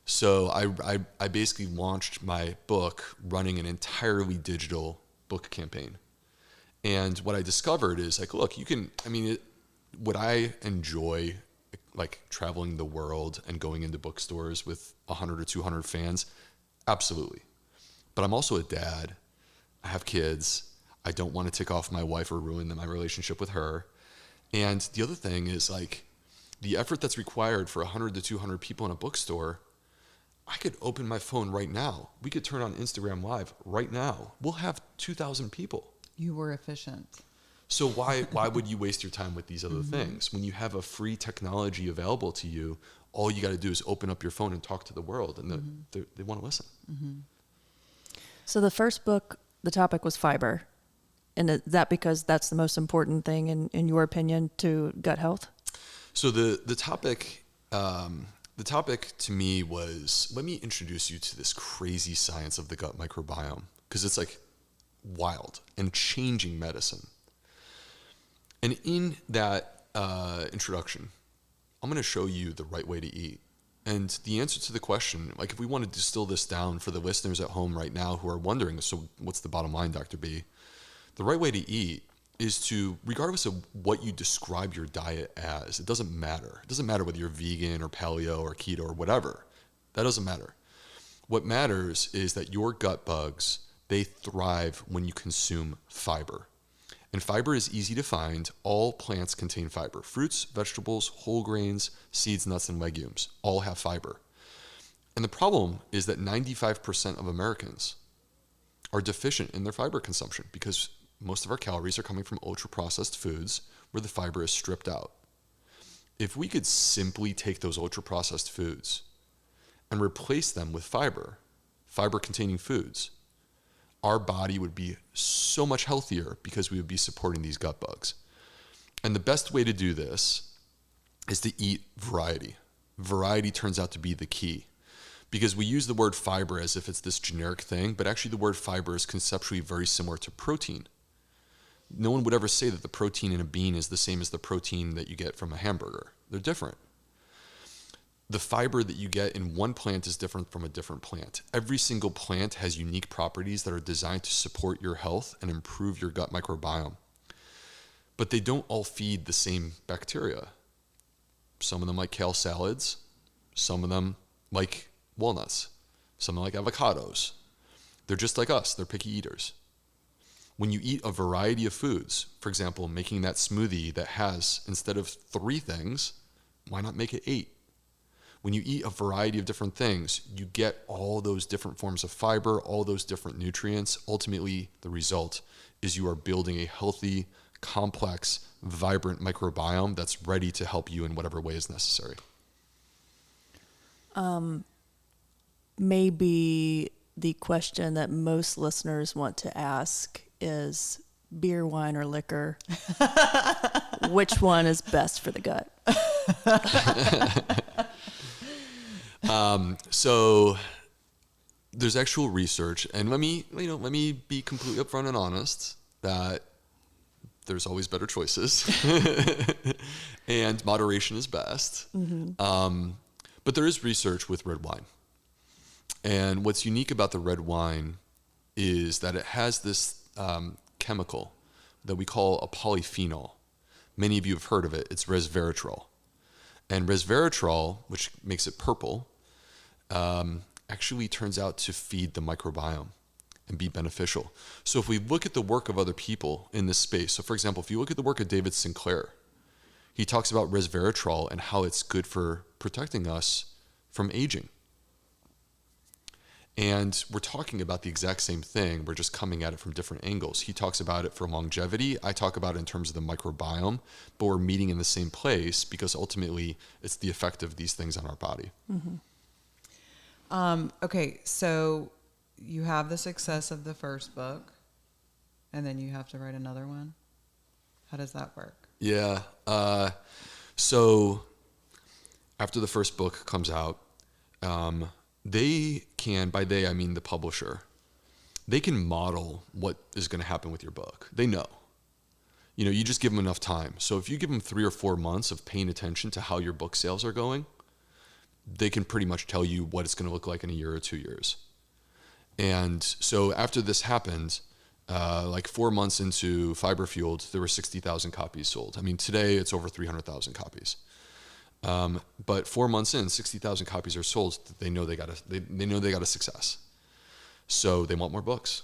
B: So I basically launched my book running an entirely digital book campaign. And what I discovered is look, would I enjoy traveling the world and going into bookstores with 100 or 200 fans? Absolutely. But I'm also a dad. I have kids. I don't want to tick off my wife or ruin my relationship with her. And the other thing is the effort that's required for 100 to 200 people in a bookstore. I could open my phone right now. We could turn on Instagram Live right now. We'll have 2,000 people.
A: You were efficient.
B: So why would you waste your time with these other mm-hmm. things? When you have a free technology available to you, all you got to do is open up your phone and talk to the world, and mm-hmm. they want to listen.
C: Mm-hmm. So the first book, the topic was fiber. And is that because that's the most important thing, in your opinion, to gut health?
B: So the topic to me was, let me introduce you to this crazy science of the gut microbiome, because it's wild and changing medicine. And in that introduction, I'm going to show you the right way to eat. And the answer to the question, if we want to distill this down for the listeners at home right now who are wondering, so what's the bottom line, Dr. B? The right way to eat is to, regardless of what you describe your diet as, it doesn't matter. It doesn't matter whether you're vegan or paleo or keto or whatever. That doesn't matter. What matters is that your gut bugs, they thrive when you consume fiber. And fiber is easy to find. All plants contain fiber. Fruits, vegetables, whole grains, seeds, nuts, and legumes all have fiber. And the problem is that 95% of Americans are deficient in their fiber consumption because most of our calories are coming from ultra-processed foods where the fiber is stripped out. If we could simply take those ultra-processed foods and replace them with fiber-containing foods, our body would be so much healthier because we would be supporting these gut bugs. And the best way to do this is to eat variety. Variety turns out to be the key because we use the word fiber as if it's this generic thing, but actually the word fiber is conceptually very similar to protein. No one would ever say that the protein in a bean is the same as the protein that you get from a hamburger. They're different. The fiber that you get in one plant is different from a different plant. Every single plant has unique properties that are designed to support your health and improve your gut microbiome. But they don't all feed the same bacteria. Some of them like kale salads. Some of them like walnuts. Some like avocados. They're just like us. They're picky eaters. When you eat a variety of foods, for example, making that smoothie that has, instead of 3 things, why not make it 8? When you eat a variety of different things, you get all those different forms of fiber, all those different nutrients. Ultimately, the result is you are building a healthy, complex, vibrant microbiome that's ready to help you in whatever way is necessary.
C: Maybe the question that most listeners want to ask is beer, wine, or liquor. Which one is best for the gut?
B: So there's actual research, and let me be completely upfront and honest that there's always better choices, and moderation is best. But there is research with red wine, and what's unique about the red wine is that it has this chemical that we call a polyphenol. Many of you have heard of it. It's resveratrol. And resveratrol, which makes it purple, actually turns out to feed the microbiome and be beneficial. So if we look at the work of other people in this space, so for example, if you look at the work of David Sinclair, he talks about resveratrol and how it's good for protecting us from aging. And we're talking about the exact same thing. We're just coming at it from different angles. He talks about it for longevity. I talk about it in terms of the microbiome, but we're meeting in the same place because ultimately it's the effect of these things on our body.
A: Okay, so you have the success of the first book, and then you have to write another one. How does that work?
B: Yeah. So after the first book comes out, they can, by they I mean the publisher, they can model what is going to happen with your book. They know. You just give them enough time. So if you give them 3 or 4 months of paying attention to how your book sales are going, they can pretty much tell you what it's going to look like in a year or 2 years. And so after this happened, like 4 months into Fiber Fueled, there were 60,000 copies sold. I mean, today it's over 300,000 copies. But 4 months in, 60,000 copies are sold. They know they got a success. So they want more books.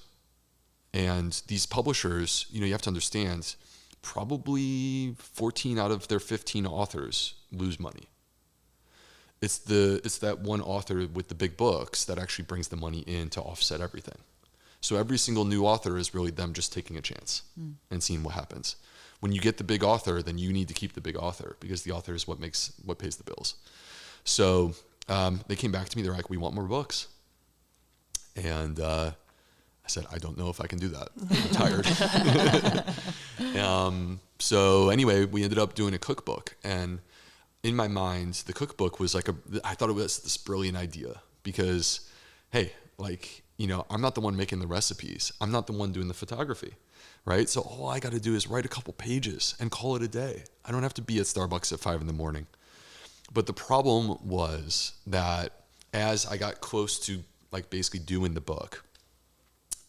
B: And these publishers, you have to understand, probably 14 out of their 15 authors lose money. It's that one author with the big books that actually brings the money in to offset everything. So every single new author is really them just taking a chance and seeing what happens. When you get the big author, then you need to keep the big author because the author is what pays the bills. So they came back to me. They're like, "We want more books." And I said, "I don't know if I can do that. I'm tired." So anyway, we ended up doing a cookbook. And in my mind, the cookbook was I thought it was this brilliant idea because, hey, I'm not the one making the recipes. I'm not the one doing the photography. Right? So all I got to do is write a couple pages and call it a day. I don't have to be at Starbucks at 5 a.m. But the problem was that as I got close to basically doing the book,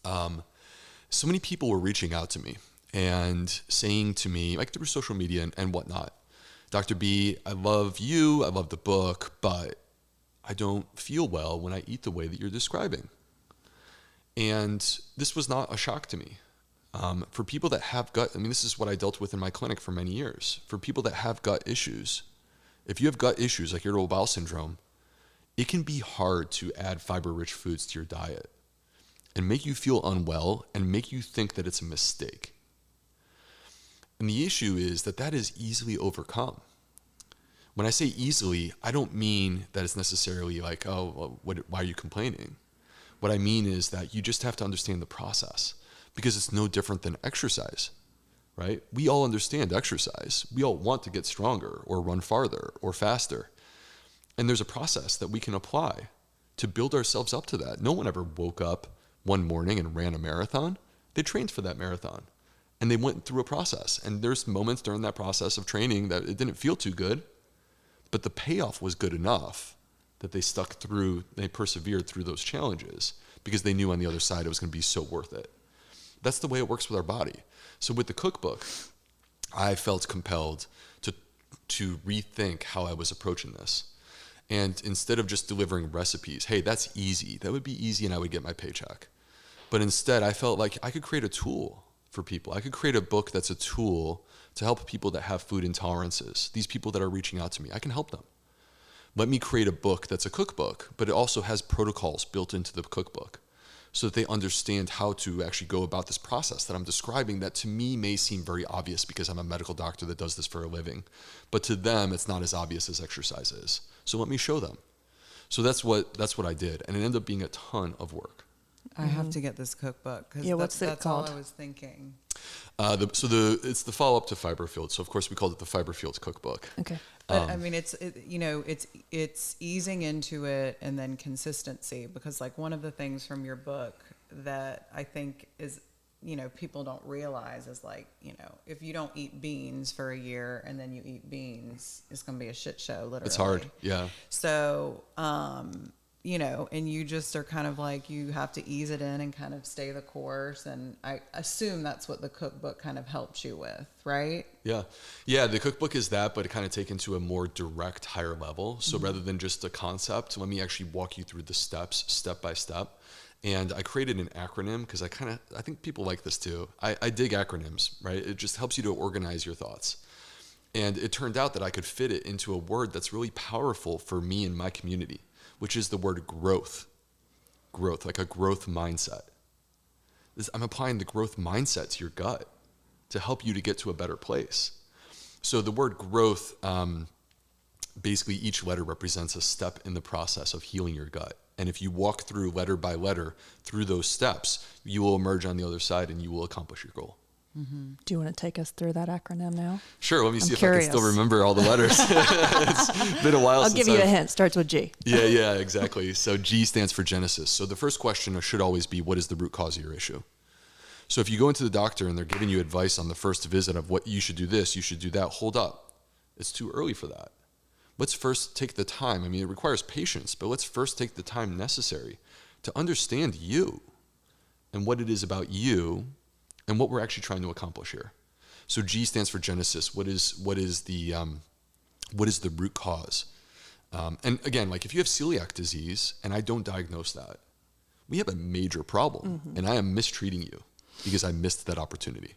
B: so many people were reaching out to me and saying to me, through social media and whatnot, "Dr. B, I love you, I love the book, but I don't feel well when I eat the way that you're describing." And this was not a shock to me. For people that have gut, this is what I dealt with in my clinic for many years. For people that have gut issues, if you have gut issues like irritable bowel syndrome, it can be hard to add fiber-rich foods to your diet and make you feel unwell and make you think that it's a mistake. And the issue is that is easily overcome. When I say easily, I don't mean that it's necessarily why are you complaining? What I mean is that you just have to understand the process. Because it's no different than exercise, right? We all understand exercise. We all want to get stronger or run farther or faster. And there's a process that we can apply to build ourselves up to that. No one ever woke up one morning and ran a marathon. They trained for that marathon and they went through a process. And there's moments during that process of training that it didn't feel too good, but the payoff was good enough that they stuck through, they persevered through those challenges because they knew on the other side it was going to be so worth it. That's the way it works with our body. So with the cookbook, I felt compelled to to rethink how I was approaching this. And instead of just delivering recipes, hey, that's easy. That would be easy and I would get my paycheck. But instead, I felt like I could create a tool for people. I could create a book that's a tool to help people that have food intolerances. These people that are reaching out to me, I can help them. Let me create a book that's a cookbook, but it also has protocols built into the cookbook so that they understand how to actually go about this process that I'm describing that to me may seem very obvious because I'm a medical doctor that does this for a living. But to them, it's not as obvious as exercise is. So let me show them. So that's what I did. And it ended up being a ton of work.
A: I have to get this cookbook because
C: what's it
A: that's
C: called?
A: all I was thinking.
B: It's the follow-up to Fiberfield. So of course we called it the Fiberfield Cookbook.
C: Okay.
A: But I mean, it's easing into it and then consistency, because like one of the things from your book that I think is, people don't realize is like, if you don't eat beans for a year and then you eat beans, it's going to be a shit show, literally.
B: It's hard. Yeah.
A: So, and you just are kind of like, you have to ease it in and kind of stay the course. And I assume that's what the cookbook kind of helps you with, right?
B: Yeah. Yeah. The cookbook is that, but it kind of taken to a more direct, higher level. So rather than just a concept, let me actually walk you through the steps, step by step. And I created an acronym because I think people like this too. I dig acronyms, right? It just helps you to organize your thoughts. And it turned out that I could fit it into a word that's really powerful for me and my community, which is the word growth. Growth, like a growth mindset. I'm applying the growth mindset to your gut to help you to get to a better place. So the word growth, basically each letter represents a step in the process of healing your gut. And if you walk through letter by letter through those steps, you will emerge on the other side and you will accomplish your goal.
C: Mm-hmm. Do you want to take us through that acronym now?
B: Sure. Let me see if
C: curious.
B: I can still remember all the letters. It's been a while
C: I'll
B: since
C: give you a hint. Starts with G.
B: Yeah, exactly. So G stands for Genesis. So the first question should always be, what is the root cause of your issue? So if you go into the doctor and they're giving you advice on the first visit of what you should do this, you should do that, hold up. It's too early for that. Let's first take the time. I mean, it requires patience, but let's first take the time necessary to understand you and what it is about you and what we're actually trying to accomplish here. So G stands for Genesis. What is the root cause? And again, like if you have celiac disease and I don't diagnose that, we have a major problem, and I am mistreating you because I missed that opportunity.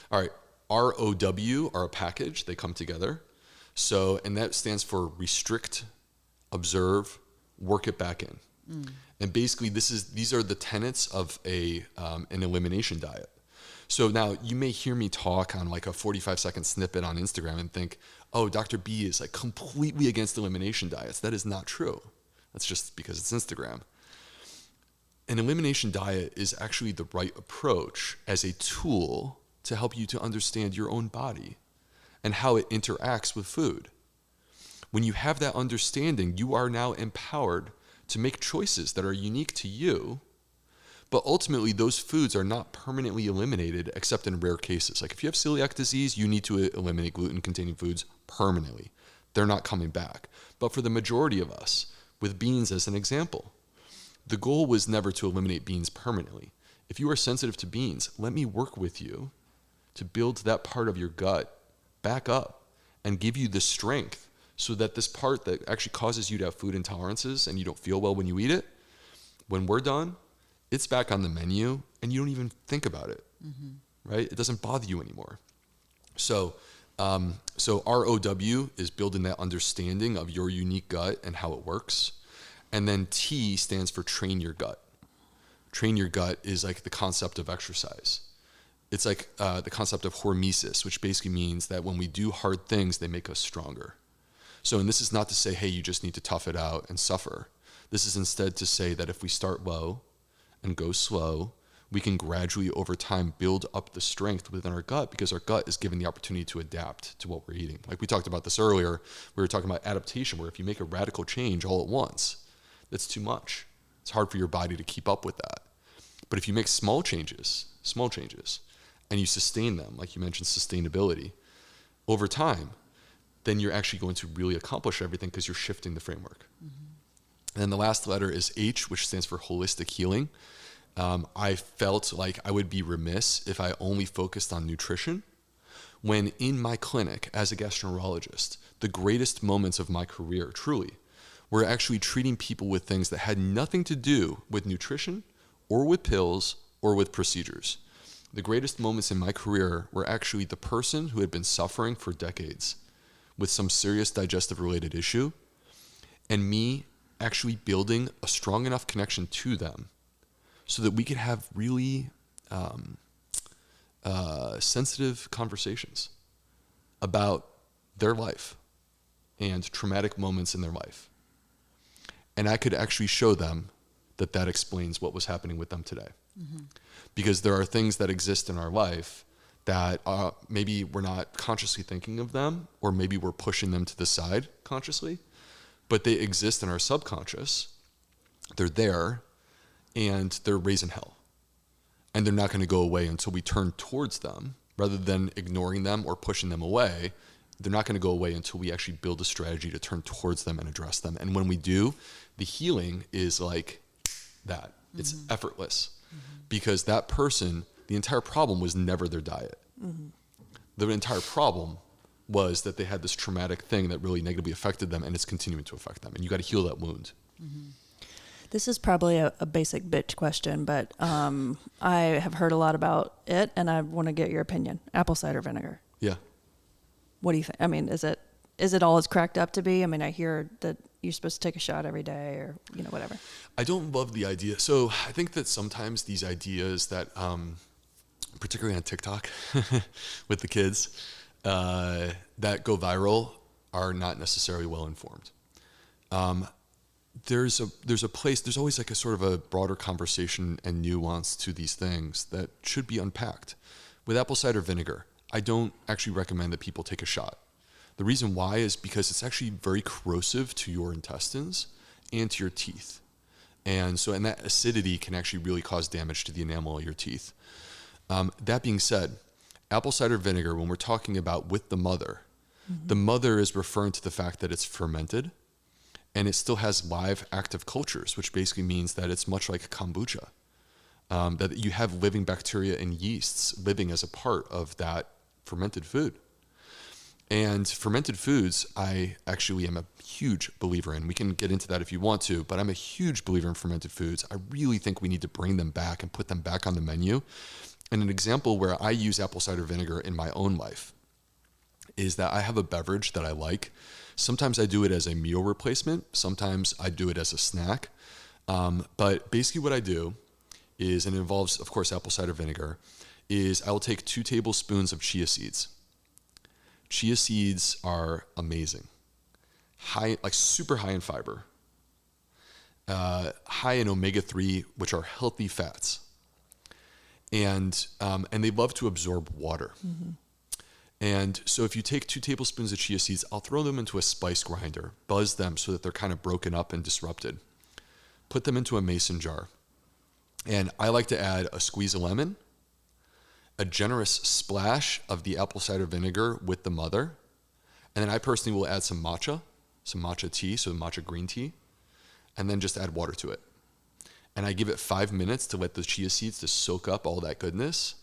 B: All right, ROW are a package. They come together. So, and that stands for restrict, observe, work it back in. And basically these are the tenets of an elimination diet. So now you may hear me talk on like a 45-second snippet on Instagram and think, oh, Dr. B is like completely against elimination diets. That is not true. That's just because it's Instagram. An elimination diet is actually the right approach as a tool to help you to understand your own body and how it interacts with food. When you have that understanding, you are now empowered to make choices that are unique to you, but ultimately those foods are not permanently eliminated except in rare cases. Like if you have celiac disease, you need to eliminate gluten-containing foods permanently. They're not coming back. But for the majority of us, with beans as an example, the goal was never to eliminate beans permanently. If you are sensitive to beans, let me work with you to build that part of your gut back up and give you the strength so that this part that actually causes you to have food intolerances and you don't feel well when you eat it, when we're done, it's back on the menu and you don't even think about it, right? It doesn't bother you anymore. So ROW is building that understanding of your unique gut and how it works. And then T stands for train your gut. Train your gut is like the concept of exercise. It's like the concept of hormesis, which basically means that when we do hard things, they make us stronger. So, and this is not to say, hey, you just need to tough it out and suffer. This is instead to say that if we start low and go slow, we can gradually over time build up the strength within our gut because our gut is given the opportunity to adapt to what we're eating. Like we talked about this earlier, we were talking about adaptation, where if you make a radical change all at once, that's too much. It's hard for your body to keep up with that. But if you make small changes, and you sustain them, like you mentioned, sustainability, over time, then you're actually going to really accomplish everything because you're shifting the framework. And then the last letter is H, which stands for holistic healing. I felt like I would be remiss if I only focused on nutrition when in my clinic as a gastroenterologist, the greatest moments of my career, truly, were actually treating people with things that had nothing to do with nutrition or with pills or with procedures. The greatest moments in my career were actually the person who had been suffering for decades with some serious digestive related issue, and me actually building a strong enough connection to them so that we could have really sensitive conversations about their life and traumatic moments in their life. And I could actually show them that that explains what was happening with them today. Mm-hmm. Because there are things that exist in our life that maybe we're not consciously thinking of them, or maybe we're pushing them to the side consciously, but they exist in our subconscious. They're there, and they're raising hell. And they're not going to go away until we turn towards them, rather than ignoring them or pushing them away. They're not going to go away until we actually build a strategy to turn towards them and address them. And when we do, the healing is like that. Mm-hmm. It's effortless. Mm-hmm. Because that person, the entire problem was never their diet. Mm-hmm. The entire problem was that they had this traumatic thing that really negatively affected them, and it's continuing to affect them. And you got to heal that wound.
C: Mm-hmm. This is probably a basic bitch question, but I have heard a lot about it, and I want to get your opinion. Apple cider vinegar.
B: Yeah.
C: What do you think? I mean, is it all it's cracked up to be? I mean, I hear that you're supposed to take a shot every day, or whatever.
B: I don't love the idea. So I think that sometimes these ideas that, particularly on TikTok with the kids, that go viral are not necessarily well informed. There's a place, there's always like a sort of a broader conversation and nuance to these things that should be unpacked. With apple cider vinegar, I don't actually recommend that people take a shot. The reason why is because it's actually very corrosive to your intestines and to your teeth. And that acidity can actually really cause damage to the enamel of your teeth. That being said, apple cider vinegar, when we're talking about with the mother, mm-hmm. the mother is referring to the fact that it's fermented, and it still has live active cultures, which basically means that it's much like kombucha, that you have living bacteria and yeasts living as a part of that fermented food. And fermented foods, I actually am a huge believer in. We can get into that if you want to, but I'm a huge believer in fermented foods. I really think we need to bring them back and put them back on the menu. And an example where I use apple cider vinegar in my own life is that I have a beverage that I like. Sometimes I do it as a meal replacement. Sometimes I do it as a snack. But basically what I do is, and it involves, of course, apple cider vinegar, is I will take 2 tablespoons of chia seeds. Chia seeds are amazing. Super high in fiber. High in omega-3, which are healthy fats. And they love to absorb water. Mm-hmm. And so if you take 2 tablespoons of chia seeds, I'll throw them into a spice grinder, buzz them so that they're kind of broken up and disrupted. Put them into a mason jar. And I like to add a squeeze of lemon, a generous splash of the apple cider vinegar with the mother. And then I personally will add some matcha tea, so matcha green tea, and then just add water to it. And I give it 5 minutes to let the chia seeds to soak up all that goodness.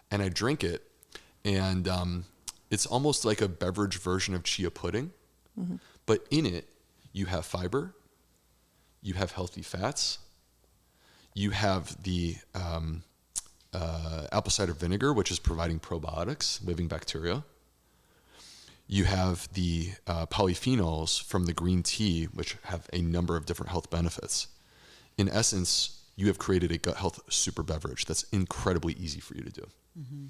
B: And I drink it. And it's almost like a beverage version of chia pudding. Mm-hmm. But in it, you have fiber, you have healthy fats, you have the apple cider vinegar, which is providing probiotics, living bacteria. You have the polyphenols from the green tea, which have a number of different health benefits. In essence, you have created a gut health super beverage that's incredibly easy for you to do.
A: Mm-hmm.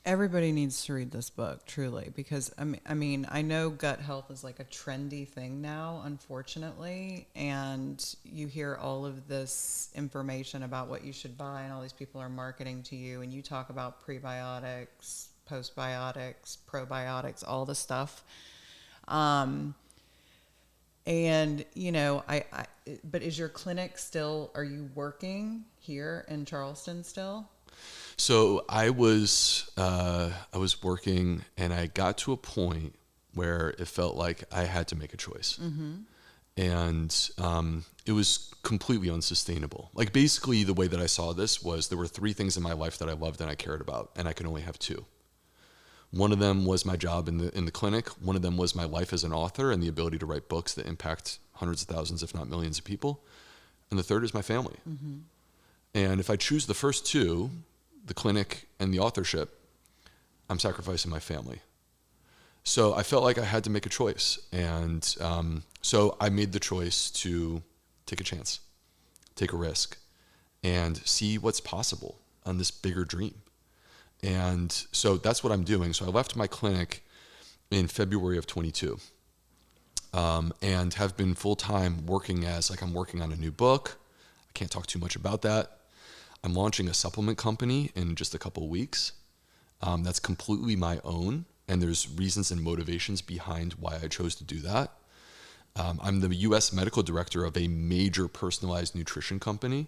A: Everybody needs to read this book, truly, because I mean, I know gut health is like a trendy thing now, unfortunately, and you hear all of this information about what you should buy, and all these people are marketing to you, and you talk about prebiotics, postbiotics, probiotics, all the stuff. And but is your clinic still, are you working here in Charleston still?
B: So I was working, and I got to a point where it felt like I had to make a choice. Mm-hmm. And it was completely unsustainable. Like, basically the way that I saw this was there were 3 things in my life that I loved and I cared about, and I could only have 2. One of them was my job in the clinic. One of them was my life as an author and the ability to write books that impact hundreds of thousands, if not millions of people. And the third is my family. Mm-hmm. And if I choose the first two, the clinic and the authorship, I'm sacrificing my family. So I felt like I had to make a choice. And so I made the choice to take a chance, take a risk, and see what's possible on this bigger dream. And so that's what I'm doing. So I left my clinic in February of 22 and have been full-time working I'm working on a new book. I can't talk too much about that. I'm launching a supplement company in just a couple of weeks. That's completely my own. And there's reasons and motivations behind why I chose to do that. I'm the U.S. medical director of a major personalized nutrition company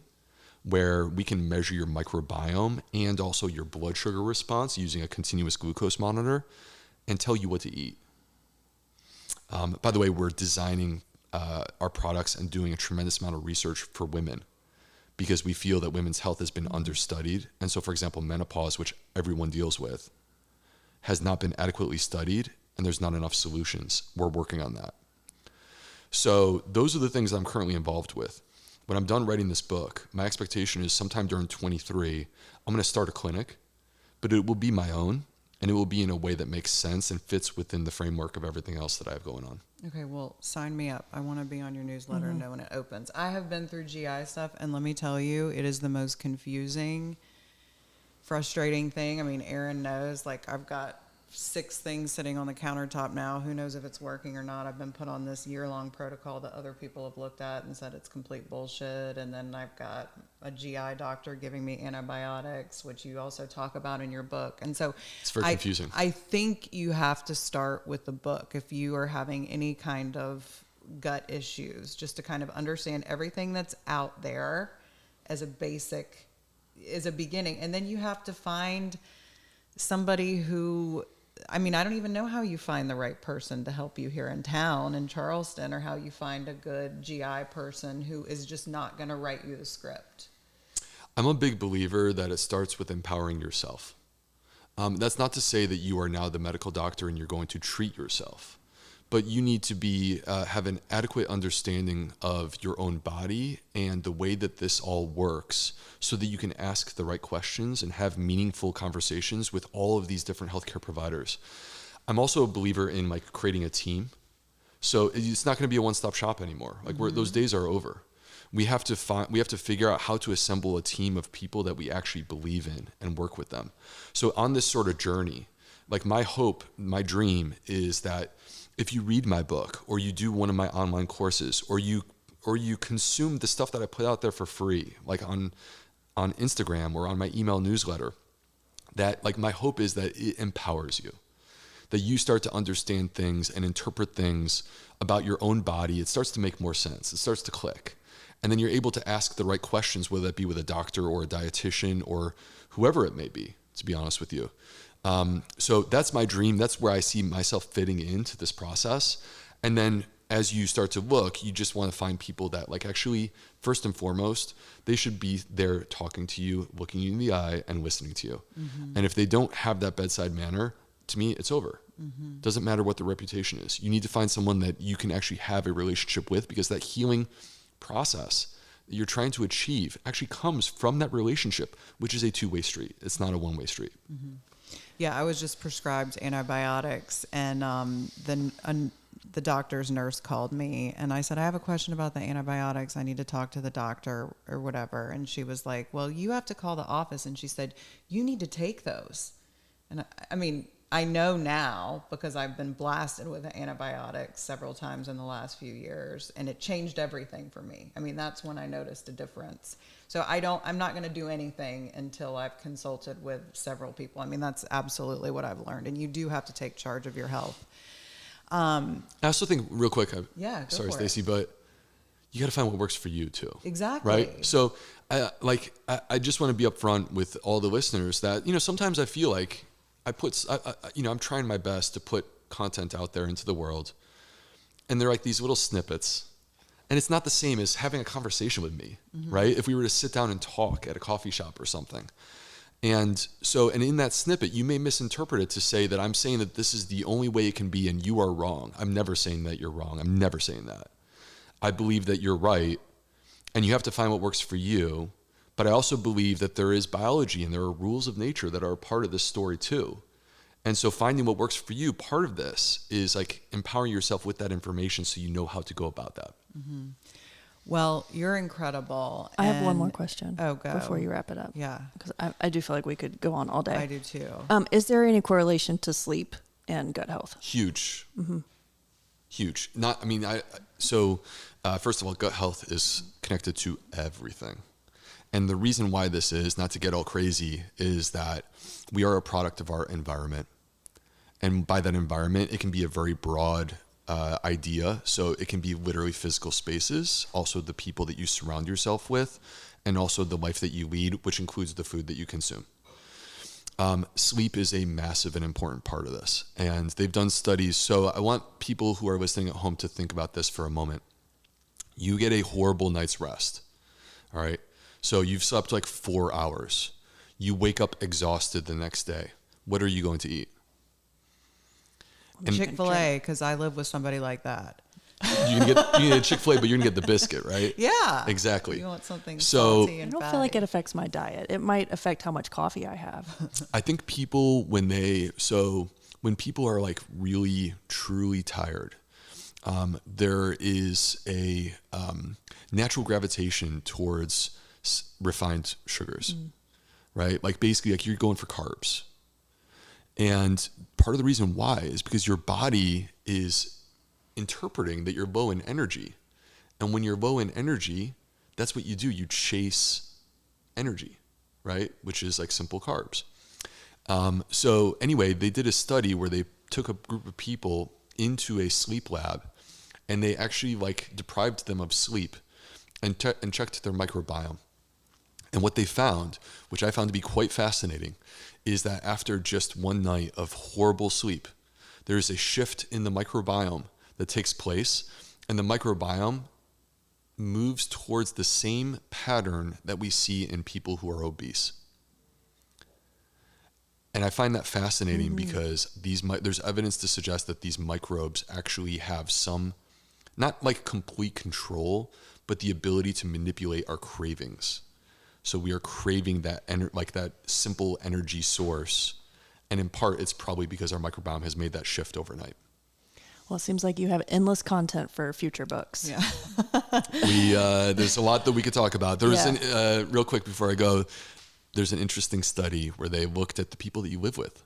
B: where we can measure your microbiome and also your blood sugar response using a continuous glucose monitor and tell you what to eat. By the way, we're designing our products and doing a tremendous amount of research for women because we feel that women's health has been understudied. And so, for example, menopause, which everyone deals with, has not been adequately studied, and there's not enough solutions. We're working on that. So those are the things I'm currently involved with. When I'm done writing this book, my expectation is sometime during 23, I'm going to start a clinic, but it will be my own, and it will be in a way that makes sense and fits within the framework of everything else that I have going on.
A: Okay, well, sign me up. I want to be on your newsletter and know when it opens. I have been through GI stuff, and let me tell you, it is the most confusing, frustrating thing. I mean, Erin knows, like, I've got 6 things sitting on the countertop now. Who knows if it's working or not? I've been put on this year-long protocol that other people have looked at and said it's complete bullshit. And then I've got a GI doctor giving me antibiotics, which you also talk about in your book. And so
B: it's very confusing.
A: I think you have to start with the book if you are having any kind of gut issues, just to kind of understand everything that's out there as a basic, as a beginning. And then you have to find somebody who, I mean, I don't even know how you find the right person to help you here in town in Charleston, or how you find a good GI person who is just not going to write you the script.
B: I'm a big believer that it starts with empowering yourself. That's not to say that you are now the medical doctor and you're going to treat yourself, but you need to have an adequate understanding of your own body and the way that this all works so that you can ask the right questions and have meaningful conversations with all of these different healthcare providers. I'm also a believer in like creating a team. So it's not going to be a one-stop shop anymore. Like those days are over. We have to figure out how to assemble a team of people that we actually believe in and work with them. So on this sort of journey, like my hope, my dream is that if you read my book or you do one of my online courses or you consume the stuff that I put out there for free, like on Instagram or on my email newsletter, that like my hope is that it empowers you, that you start to understand things and interpret things about your own body. It starts to make more sense. It starts to click. And then you're able to ask the right questions, whether that be with a doctor or a dietitian or whoever it may be, to be honest with you. So that's my dream. That's where I see myself fitting into this process. And then as you start to look, you just want to find people that like actually, first and foremost, they should be there talking to you, looking you in the eye and listening to you. Mm-hmm. And if they don't have that bedside manner, to me, it's over. Mm-hmm. Doesn't matter what the reputation is. You need to find someone that you can actually have a relationship with, because that healing process that you're trying to achieve actually comes from that relationship, which is a two-way street. It's not a one-way street.
A: Mm-hmm. Yeah, I was just prescribed antibiotics, and then the doctor's nurse called me, and I said, I have a question about the antibiotics. I need to talk to the doctor or whatever. And she was like, well, you have to call the office. And she said, you need to take those. And I mean, I know now because I've been blasted with antibiotics several times in the last few years, and it changed everything for me. I mean, that's when I noticed a difference. So I'm not going to do anything until I've consulted with several people. I mean, that's absolutely what I've learned. And you do have to take charge of your health.
B: I also think real quick, sorry, Stacy, but you got to find what works for you too.
A: Exactly.
B: Right. So I just want to be upfront with all the listeners that, sometimes I feel like I'm trying my best to put content out there into the world, and they're like these little snippets, and it's not the same as having a conversation with me, mm-hmm. right? If we were to sit down and talk at a coffee shop or something. And so, and in that snippet, you may misinterpret it to say that I'm saying that this is the only way it can be and you are wrong. I'm never saying that you're wrong. I'm never saying that. I believe that you're right and you have to find what works for you. But I also believe that there is biology and there are rules of nature that are a part of this story too. And so finding what works for you, part of this is like empowering yourself with that information so you know how to go about that.
A: Mm-hmm. Well, you're incredible.
C: I have one more question.
A: Oh, go.
C: Before you wrap it up.
A: Yeah.
C: Because I do feel like we could go on all day.
A: I do too.
C: Is there any correlation to sleep and gut health?
B: Huge.
C: Mm-hmm.
B: Huge. First of all, gut health is connected to everything. And the reason why this is, not to get all crazy, is that we are a product of our environment. And by that environment, it can be a very broad idea. So it can be literally physical spaces, also the people that you surround yourself with, and also the life that you lead, which includes the food that you consume. Sleep is a massive and important part of this. And they've done studies. So I want people who are listening at home to think about this for a moment. You get a horrible night's rest. All right. So you've slept like 4 hours. You wake up exhausted the next day. What are you going to eat?
A: Chick-fil-A, because I live with somebody like that.
B: You can get a Chick-fil-A, but you're going to get the biscuit, right?
A: Yeah.
B: Exactly.
A: You want something
B: So,
A: salty and
C: I don't
A: fatty.
C: feel like it affects my diet. It might affect how much coffee I have.
B: I think people, when people are like really, truly tired, there is a natural gravitation towards refined sugars, right? Like basically like you're going for carbs. And part of the reason why is because your body is interpreting that you're low in energy. And when you're low in energy, that's what you do. You chase energy, right? Which is like simple carbs. So anyway, they did a study where they took a group of people into a sleep lab and they actually like deprived them of sleep and checked their microbiome. And what they found, which I found to be quite fascinating, is that after just one night of horrible sleep, there's a shift in the microbiome that takes place, and the microbiome moves towards the same pattern that we see in people who are obese. And I find that fascinating because there's evidence to suggest that these microbes actually have some, not like complete control, but the ability to manipulate our cravings. So we are craving that that simple energy source. And in part, it's probably because our microbiome has made that shift overnight.
C: Well, it seems like you have endless content for future books.
A: Yeah.
B: There's a lot that we could talk about. Real quick before I go, there's an interesting study where they looked at the people that you live with.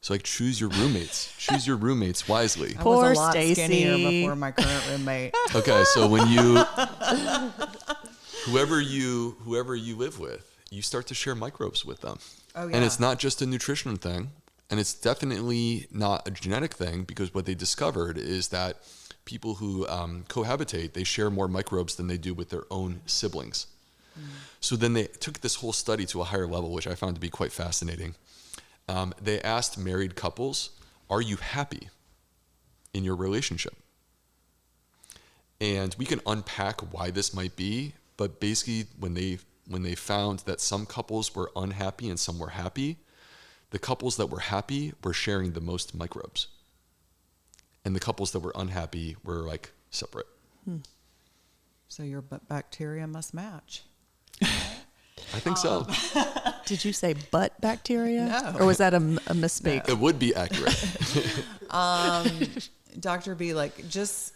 B: So like choose your roommates. Choose your roommates wisely.
A: I
C: Poor
A: was a lot
C: Stacy.
A: skinnier before my current roommate.
B: Okay, so when whoever you live with, you start to share microbes with them.
A: Oh, yeah.
B: And it's not just a nutrition thing, and it's definitely not a genetic thing, because what they discovered is that people who cohabitate, they share more microbes than they do with their own siblings. So then they took this whole study to a higher level, which I found to be quite fascinating. They asked married couples, are you happy in your relationship? And we can unpack why this might be, but basically when they found that some couples were unhappy and some were happy, the couples that were happy were sharing the most microbes. And the couples that were unhappy were like separate.
A: So your bacteria must match.
B: I think so.
C: Did you say butt bacteria?
A: No.
C: Or was that a misspeak?
B: It would be accurate.
A: Dr. B, like, just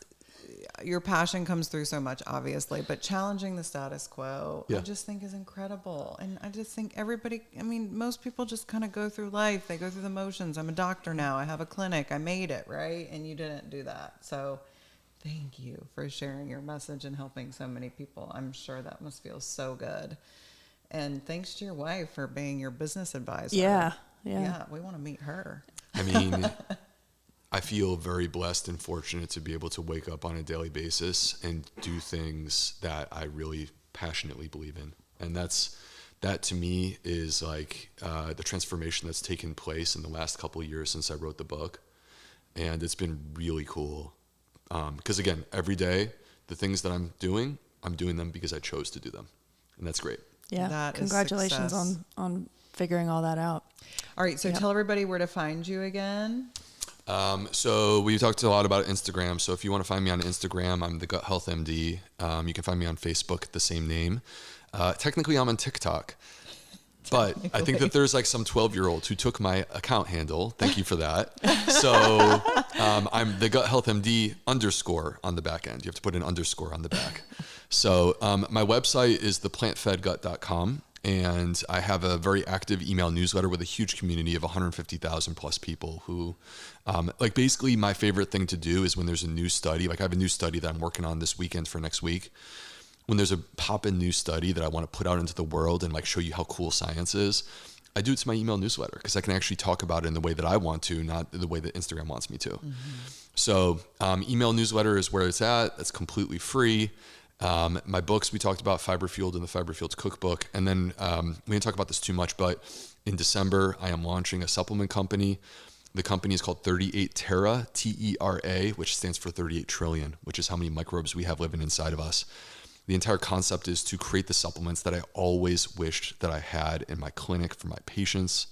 A: your passion comes through so much, obviously, but challenging the status quo, I just think is incredible. And I just think most people just kind of go through life. They go through the motions. I'm a doctor now. I have a clinic. I made it, right? And you didn't do that. So thank you for sharing your message and helping so many people. I'm sure that must feel so good. And thanks to your wife for being your business advisor.
C: Yeah.
A: Yeah, we want to meet her.
B: I mean, I feel very blessed and fortunate to be able to wake up on a daily basis and do things that I really passionately believe in. And that to me is like the transformation that's taken place in the last couple of years since I wrote the book. And it's been really cool. Because again, every day, the things that I'm doing them because I chose to do them. And that's great.
C: Yeah.
A: That is
C: Congratulations
A: success.
C: on figuring all that out.
A: All right. So
C: Yep.
A: tell everybody where to find you again.
B: So we talked a lot about Instagram. So if you want to find me on Instagram, I'm the Gut Health MD. You can find me on Facebook, the same name. Technically, I'm on TikTok. But I think that there's like some 12-year-old who took my account handle. Thank you for that. So I'm the Gut Health MD _ on the back end. You have to put an _ on the back. So my website is theplantfedgut.com. And I have a very active email newsletter with a huge community of 150,000 plus people who, like basically my favorite thing to do is when there's a new study, like I have a new study that I'm working on this weekend for next week. When there's a pop-in new study that I want to put out into the world and like show you how cool science is, I do it to my email newsletter because I can actually talk about it in the way that I want to, not the way that Instagram wants me to. Mm-hmm. So email newsletter is where it's at. It's completely free. My books, we talked about Fiber Fueled and the Fiber Fueled cookbook. And then we didn't talk about this too much, but in December, I am launching a supplement company. The company is called 38 Terra, TERA, which stands for 38 trillion, which is how many microbes we have living inside of us. The entire concept is to create the supplements that I always wished that I had in my clinic for my patients.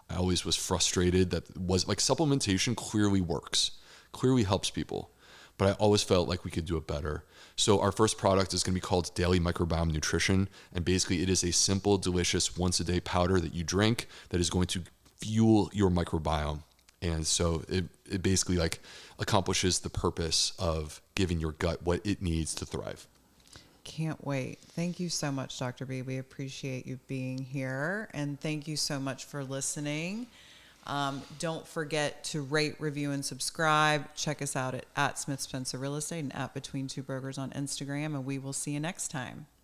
B: I always was frustrated that was like supplementation clearly works, clearly helps people, but I always felt like we could do it better. So our first product is going to be called Daily Microbiome Nutrition. And basically it is a simple, delicious once a day powder that you drink that is going to fuel your microbiome. And so it basically like accomplishes the purpose of giving your gut what it needs to thrive.
A: Can't wait. Thank you so much, Dr. B. We appreciate you being here. And thank you so much for listening. Don't forget to rate, review, and subscribe. Check us out at Smith Spencer Real Estate and at Between Two Brokers on Instagram. And we will see you next time.